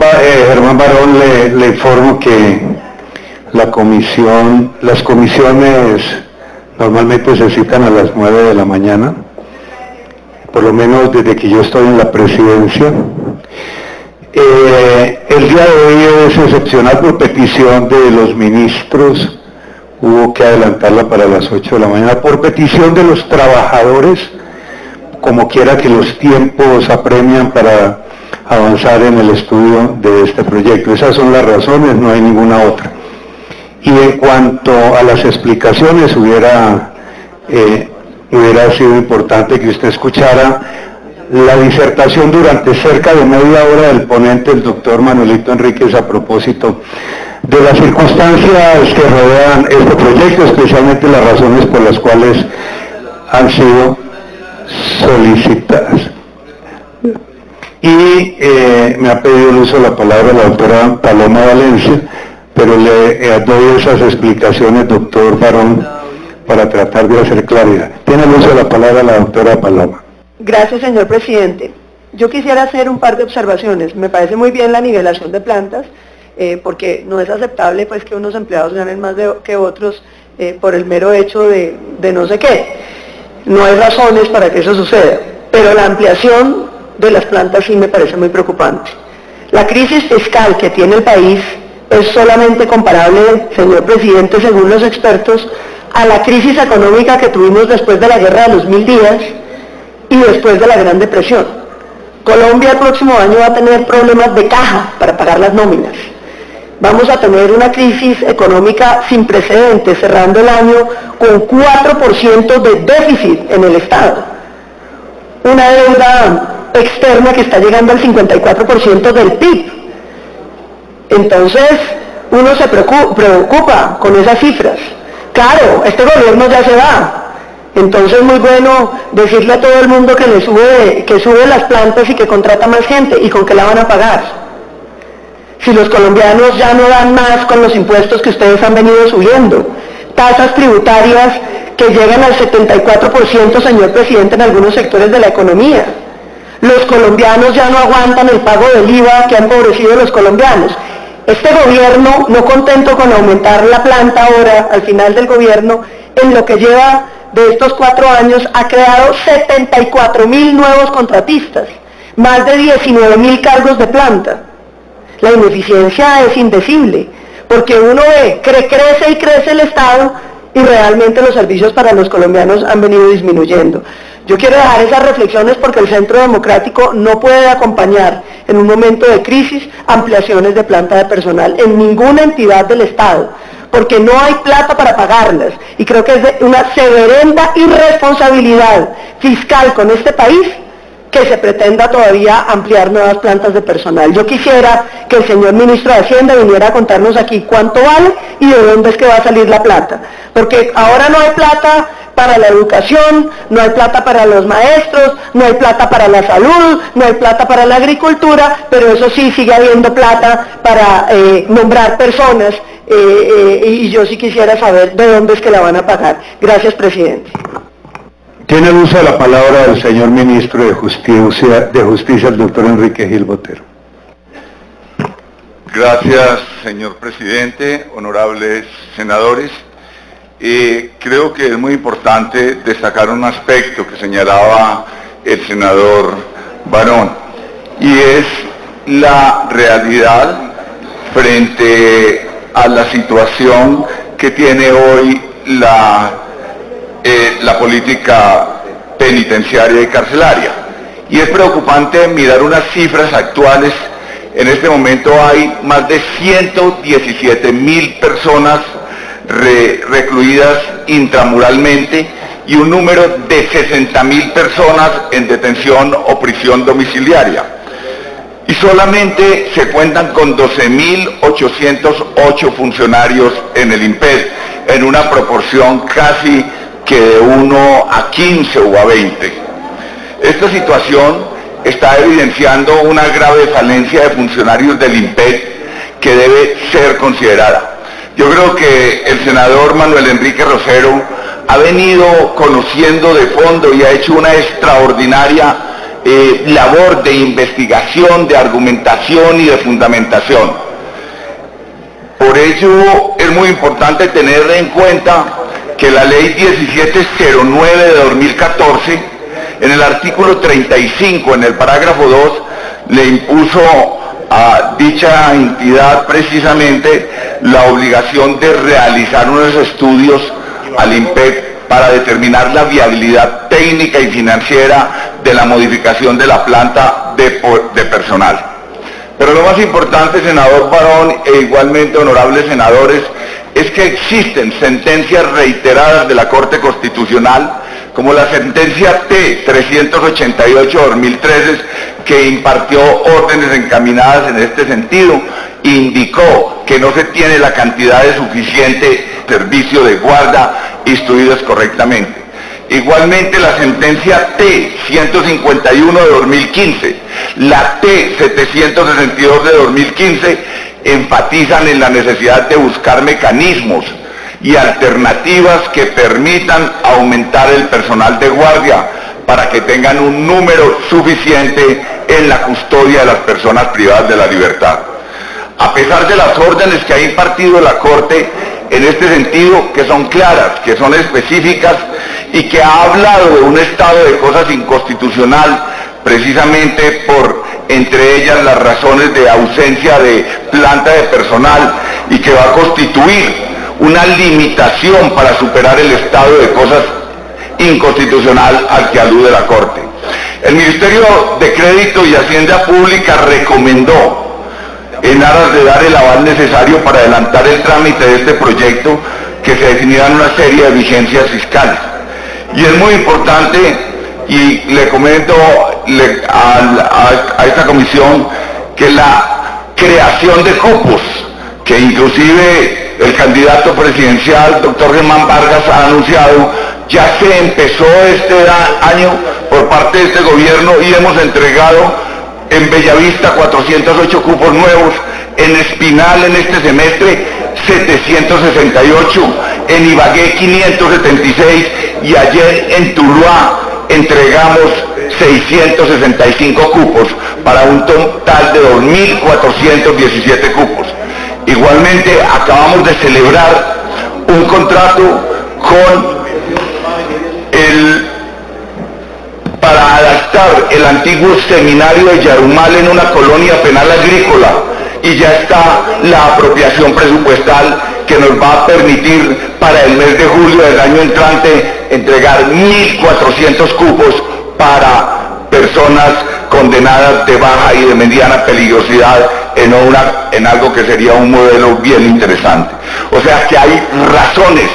Germán Barón. Le informo que las comisiones normalmente se citan a las 9 de la mañana, por lo menos desde que yo estoy en la presidencia. El día de hoy es excepcional por petición de los ministros, hubo que adelantarla para las 8 de la mañana, por petición de los trabajadores, como quiera que los tiempos apremian para avanzar en el estudio de este proyecto. Esas son las razones, no hay ninguna otra. Y en cuanto a las explicaciones, hubiera sido importante que usted escuchara la disertación durante cerca de media hora del ponente, el doctor Manuelito Enríquez, a propósito de las circunstancias que rodean este proyecto, especialmente las razones por las cuales han sido solicitadas. Y me ha pedido el uso de la palabra la doctora Paloma Valencia, pero le doy esas explicaciones, doctor Barón, para tratar de hacer claridad. Tiene el uso de la palabra la doctora Paloma. Gracias, señor presidente. Yo quisiera hacer un par de observaciones. Me parece muy bien la nivelación de plantas, porque no es aceptable pues que unos empleados ganen más que otros por el mero hecho de no sé qué. No hay razones para que eso suceda, pero la ampliación de las plantas sí me parece muy preocupante. La crisis fiscal que tiene el país es solamente comparable, señor presidente, según los expertos, a la crisis económica que tuvimos después de la Guerra de los 1000 días y después de la Gran Depresión. Colombia el próximo año va a tener problemas de caja para pagar las nóminas. Vamos a tener una crisis económica sin precedentes, cerrando el año con 4% de déficit en el Estado. Una deuda externa que está llegando al 54% del PIB. Entonces, uno se preocupa con esas cifras. Claro, este gobierno ya se va. Entonces, muy bueno decirle a todo el mundo que sube las plantas y que contrata más gente. ¿Y con qué la van a pagar? Si los colombianos ya no dan más con los impuestos que ustedes han venido subiendo. Tasas tributarias que llegan al 74%, señor presidente, en algunos sectores de la economía. los colombianos ya no aguantan el pago del IVA que ha empobrecido a los colombianos. Este gobierno, no contento con aumentar la planta ahora, al final del gobierno, en lo que lleva de estos 4 años, ha creado 74.000 nuevos contratistas, más de 19.000 cargos de planta. La ineficiencia es indecible, porque uno ve, crece y crece el Estado, y realmente los servicios para los colombianos han venido disminuyendo. Yo quiero dejar esas reflexiones porque el Centro Democrático no puede acompañar en un momento de crisis ampliaciones de planta de personal en ninguna entidad del Estado, porque no hay plata para pagarlas, y creo que es de una severenda irresponsabilidad fiscal con este país que se pretenda todavía ampliar nuevas plantas de personal. Yo quisiera que el señor ministro de Hacienda viniera a contarnos aquí cuánto vale y de dónde es que va a salir la plata, porque ahora no hay plata para la educación, no hay plata para los maestros, no hay plata para la salud, no hay plata para la agricultura, pero eso sí, sigue habiendo plata para nombrar personas, y yo sí quisiera saber de dónde es que la van a pagar. Gracias, presidente. Tiene el uso de la palabra el señor ministro de Justicia, el doctor Enrique Gil Botero. Gracias, señor presidente, honorables senadores. Creo que es muy importante destacar un aspecto que señalaba el senador Barón, y es la realidad frente a la situación que tiene hoy la política penitenciaria y carcelaria. Y es preocupante mirar unas cifras actuales. En este momento hay más de 117.000 personas recluidas intramuralmente y un número de 60.000 personas en detención o prisión domiciliaria. Y solamente se cuentan con 12.808 funcionarios en el IMPEC, en una proporción casi que de 1 a 15 o a 20. Esta situación está evidenciando una grave falencia de funcionarios del IMPEC que debe ser considerada. Yo creo que el senador Manuel Enrique Rosero ha venido conociendo de fondo y ha hecho una extraordinaria labor de investigación, de argumentación y de fundamentación. Por ello es muy importante tener en cuenta que la ley 1709 de 2014, en el artículo 35, en el parágrafo 2, le impuso a dicha entidad precisamente la obligación de realizar unos estudios al IMPEC para determinar la viabilidad técnica y financiera de la modificación de la planta de personal. Pero lo más importante, senador Barón, e igualmente honorables senadores, es que existen sentencias reiteradas de la Corte Constitucional, como la sentencia T-388-2013, que impartió órdenes encaminadas en este sentido, indicó que no se tiene la cantidad de suficiente servicio de guarda instruidos correctamente. Igualmente la sentencia T-151 de 2015, la T-762 de 2015, enfatizan en la necesidad de buscar mecanismos y alternativas que permitan aumentar el personal de guardia para que tengan un número suficiente en la custodia de las personas privadas de la libertad. A pesar de las órdenes que ha impartido la Corte en este sentido, que son claras, que son específicas y que ha hablado de un estado de cosas inconstitucional, precisamente por, entre ellas, las razones de ausencia de planta de personal, y que va a constituir una limitación para superar el estado de cosas inconstitucional al que alude la Corte. El Ministerio de Crédito y Hacienda Pública recomendó, en aras de dar el aval necesario para adelantar el trámite de este proyecto, que se definieran una serie de vigencias fiscales. Y es muy importante, y le comento a esta comisión, que la creación de cupos, que inclusive el candidato presidencial, doctor Germán Vargas, ha anunciado, ya se empezó este año por parte de este gobierno, y hemos entregado en Bellavista 408 cupos nuevos, en Espinal en este semestre 768, en Ibagué 576, y ayer en Tuluá entregamos 665 cupos para un total de 2.417 cupos. Igualmente acabamos de celebrar un contrato para adaptar el antiguo seminario de Yarumal en una colonia penal agrícola, y ya está la apropiación presupuestal que nos va a permitir para el mes de julio del año entrante entregar 1.400 cupos para personas condenadas de baja y de mediana peligrosidad en algo que sería un modelo bien interesante. O sea que hay razones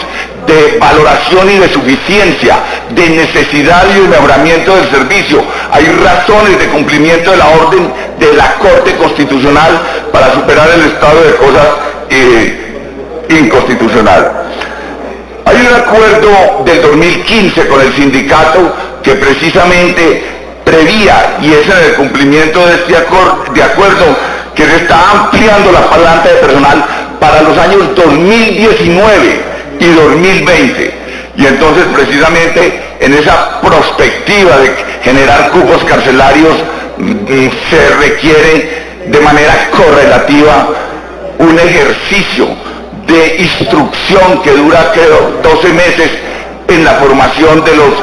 de valoración y de suficiencia, de necesidad y de mejoramiento del servicio. Hay razones de cumplimiento de la orden de la Corte Constitucional para superar el estado de cosas inconstitucional. Hay un acuerdo del 2015 con el sindicato que precisamente prevía, y es en el cumplimiento de este acuerdo, que se está ampliando la palanca de personal para los años 2019 y 2020. Y entonces precisamente en esa perspectiva de generar cupos carcelarios se requiere de manera correlativa un ejercicio de instrucción que dura, creo, 12 meses en la formación de los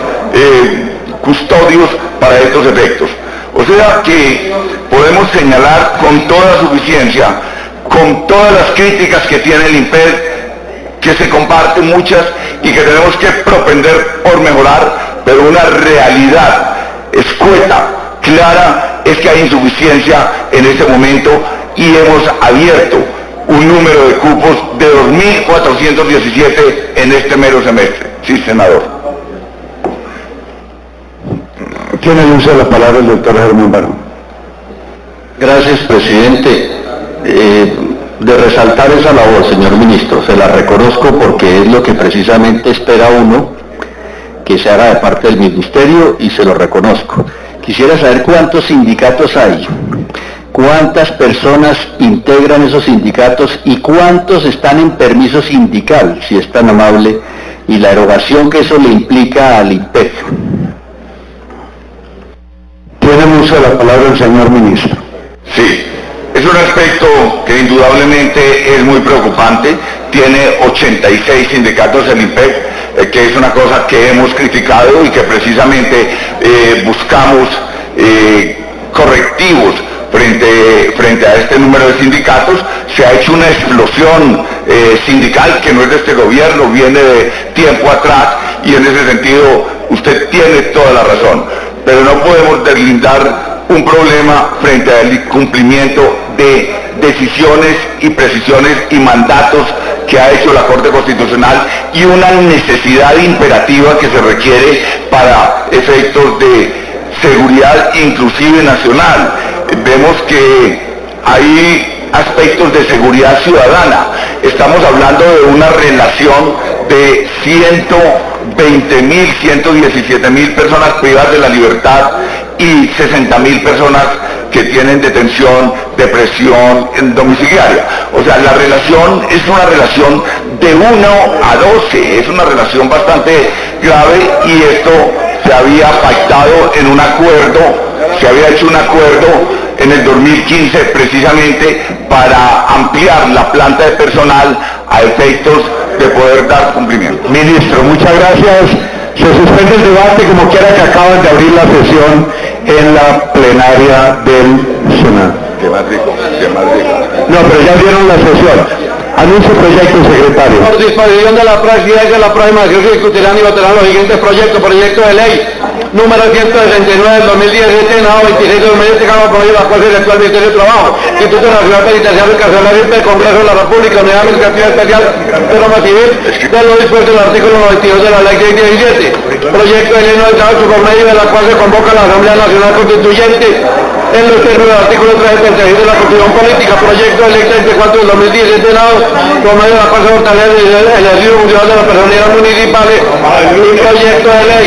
custodios para estos efectos. O sea que podemos señalar con toda suficiencia, con todas las críticas que tiene el IMPEC, que se comparten muchas y que tenemos que propender por mejorar, pero una realidad escueta, clara, es que hay insuficiencia en este momento y hemos abierto un número de cupos de 2.417 en este mero semestre. Sí, senador. ¿Quién usa la palabra? El doctor Germán Barón. Gracias, presidente. De resaltar esa labor, señor ministro, se la reconozco porque es lo que precisamente espera uno que se haga de parte del ministerio, y se lo reconozco. Quisiera saber cuántos sindicatos hay, cuántas personas integran esos sindicatos y cuántos están en permiso sindical, si es tan amable, y la erogación que eso le implica al IMPEC. Tiene uso la palabra el señor ministro. Sí. Es un aspecto que indudablemente es muy preocupante. Tiene 86 sindicatos el IMPEC, que es una cosa que hemos criticado y que precisamente buscamos correctivos frente a este número de sindicatos. Se ha hecho una explosión sindical que no es de este gobierno, viene de tiempo atrás, y en ese sentido usted tiene toda la razón. Pero no podemos deslindar un problema frente al cumplimiento de decisiones y precisiones y mandatos que ha hecho la Corte Constitucional, y una necesidad imperativa que se requiere para efectos de seguridad inclusive nacional. Vemos que hay aspectos de seguridad ciudadana. Estamos hablando de una relación de 120.000, 117.000 personas privadas de la libertad y 60.000 personas que tienen detención de prisión domiciliaria. O sea, la relación es una relación de 1 a 12, es una relación bastante grave, y esto se había pactado en un acuerdo, se había hecho un acuerdo en el 2015 precisamente para ampliar la planta de personal a efectos de poder dar cumplimiento. Ministro, muchas gracias. Se suspende el debate, como quiera que acaban de abrir la sesión en la plenaria del Senado. Qué más rico, qué más rico. No, pero ya dieron la sesión. Anuncio proyecto, secretario. Por disposición de la presidencia, la próxima sesión se discutirán y votarán los siguientes proyectos. Proyecto de ley número 169 del 2017, Senado 26 de 2017, Cámara por la cual se efectúa el Ministerio de Trabajo, Instituto Nacional Penitenciario y Carcelario del Congreso de la República, Unidad Administrativa Especial de Norma Civil, de lo dispuesto en el artículo 92 de la Ley 617. Proyecto de ley 98 por medio de la cual se convoca la Asamblea Nacional Constituyente en los términos del artículo 376 de la Constitución Política. Proyecto de ley 34 del 2017, Senado, por medio de la cual se fortalece el ejercicio funcional de las personalidades municipales. Y proyecto de ley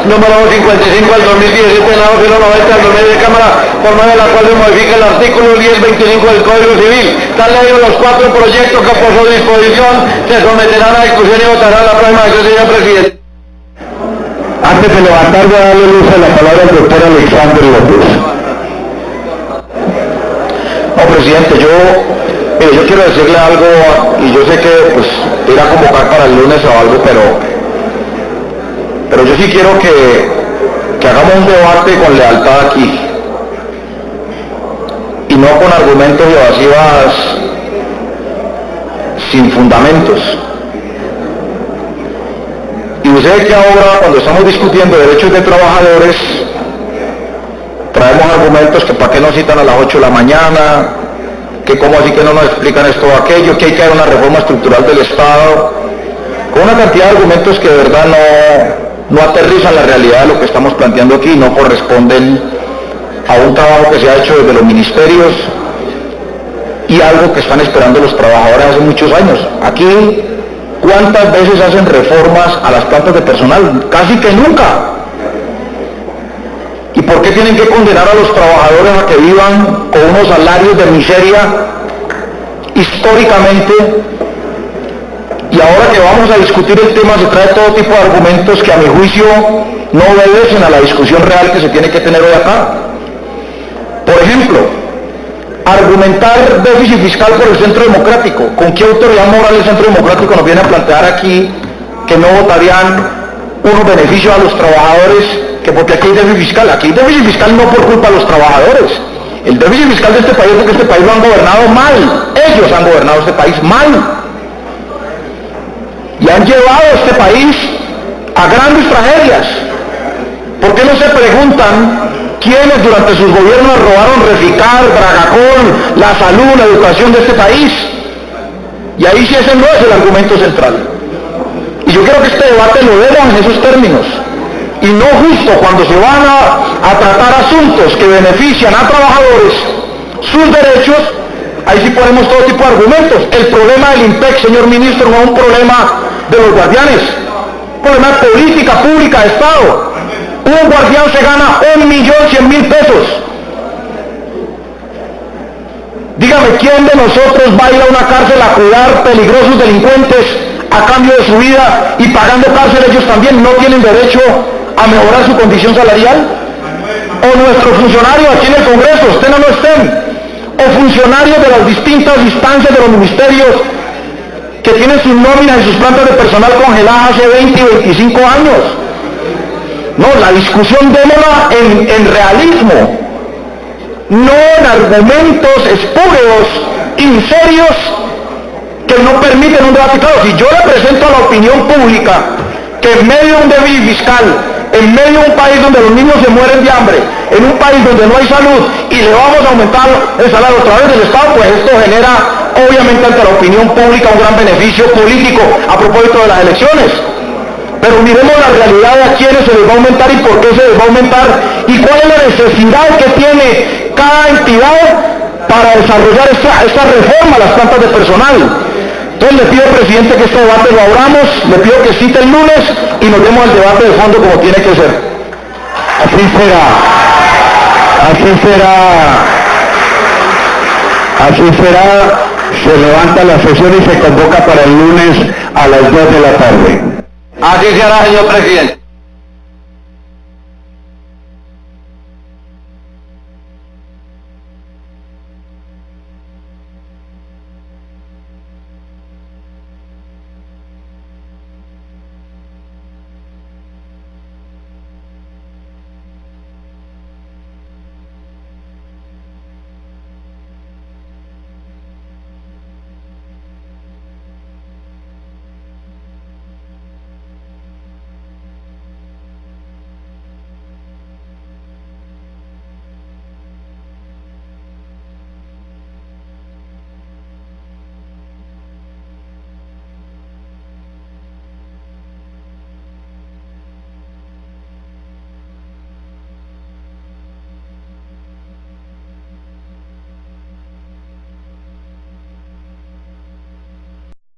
número 55 del 2017, Senado 090 del 2010 de Cámara, por medio de la cual se modifica el artículo 1025 del Código Civil. Tal ley, los 4 proyectos que por su disposición se someterán a discusión y votarán la próxima sesión, señor presidente. Antes de levantar, voy a darle luz a la palabra al doctor Alexander López. No, presidente, yo quiero decirle algo, y yo sé que pues ir a convocar para el lunes o algo, pero yo sí quiero que hagamos un debate con lealtad aquí, y no con argumentos y evasivas sin fundamentos. Y usted que ahora, cuando estamos discutiendo derechos de trabajadores, traemos argumentos que para qué nos citan a las 8 de la mañana, que cómo así que no nos explican esto o aquello, que hay que hacer una reforma estructural del Estado, con una cantidad de argumentos que de verdad no aterrizan la realidad de lo que estamos planteando aquí, no corresponden a un trabajo que se ha hecho desde los ministerios y algo que están esperando los trabajadores hace muchos años. Aquí, ¿cuántas veces hacen reformas a las plantas de personal? Casi que nunca. ¿Y por qué tienen que condenar a los trabajadores a que vivan con unos salarios de miseria históricamente? Y ahora que vamos a discutir el tema se trae todo tipo de argumentos que a mi juicio no obedecen a la discusión real que se tiene que tener hoy acá. Por ejemplo, argumentar déficit fiscal por el Centro Democrático. ¿Con qué autoridad moral el Centro Democrático nos viene a plantear aquí que no votarían unos beneficios a los trabajadores, que porque aquí hay déficit fiscal? Aquí hay déficit fiscal no por culpa de los trabajadores. El déficit fiscal de este país es porque este país lo han gobernado mal. Ellos han gobernado este país mal. Y han llevado a este país a grandes tragedias. ¿Por qué no se preguntan quiénes durante sus gobiernos robaron Reficar, Dragacol, la salud, la educación de este país? Y ahí sí ese no es el argumento central. Y yo creo que este debate lo demos en esos términos. Y no justo cuando se van a tratar asuntos que benefician a trabajadores, sus derechos, ahí sí ponemos todo tipo de argumentos. El problema del IMPEC, señor ministro, no es un problema de los guardianes, un problema de política pública de Estado. Un guardián se gana 1.100.000 pesos. Dígame, ¿quién de nosotros va a ir a una cárcel a cuidar peligrosos delincuentes a cambio de su vida y pagando cárcel ellos también no tienen derecho a mejorar su condición salarial? O nuestros funcionarios aquí en el Congreso, estén o no estén, o funcionarios de las distintas instancias de los ministerios que tienen sus nóminas y sus plantas de personal congeladas hace 20 y 25 años. No, la discusión démosla en realismo, no en argumentos espurios, inserios, que no permiten un debate claro. Si yo le presento a la opinión pública que en medio de un déficit fiscal, en medio de un país donde los niños se mueren de hambre, en un país donde no hay salud, y le vamos a aumentar el salario a través del Estado, pues esto genera, obviamente, ante la opinión pública un gran beneficio político a propósito de las elecciones. Pero miremos la realidad de a quiénes se les va a aumentar y por qué se les va a aumentar y cuál es la necesidad que tiene cada entidad para desarrollar esta reforma a las plantas de personal. Entonces le pido, presidente, que este debate lo abramos, le pido que cite el lunes y nos demos el debate de fondo como tiene que ser. Así será. Así será. Así será. Se levanta la sesión y se convoca para el lunes a las 2 de la tarde. Así será, señor presidente.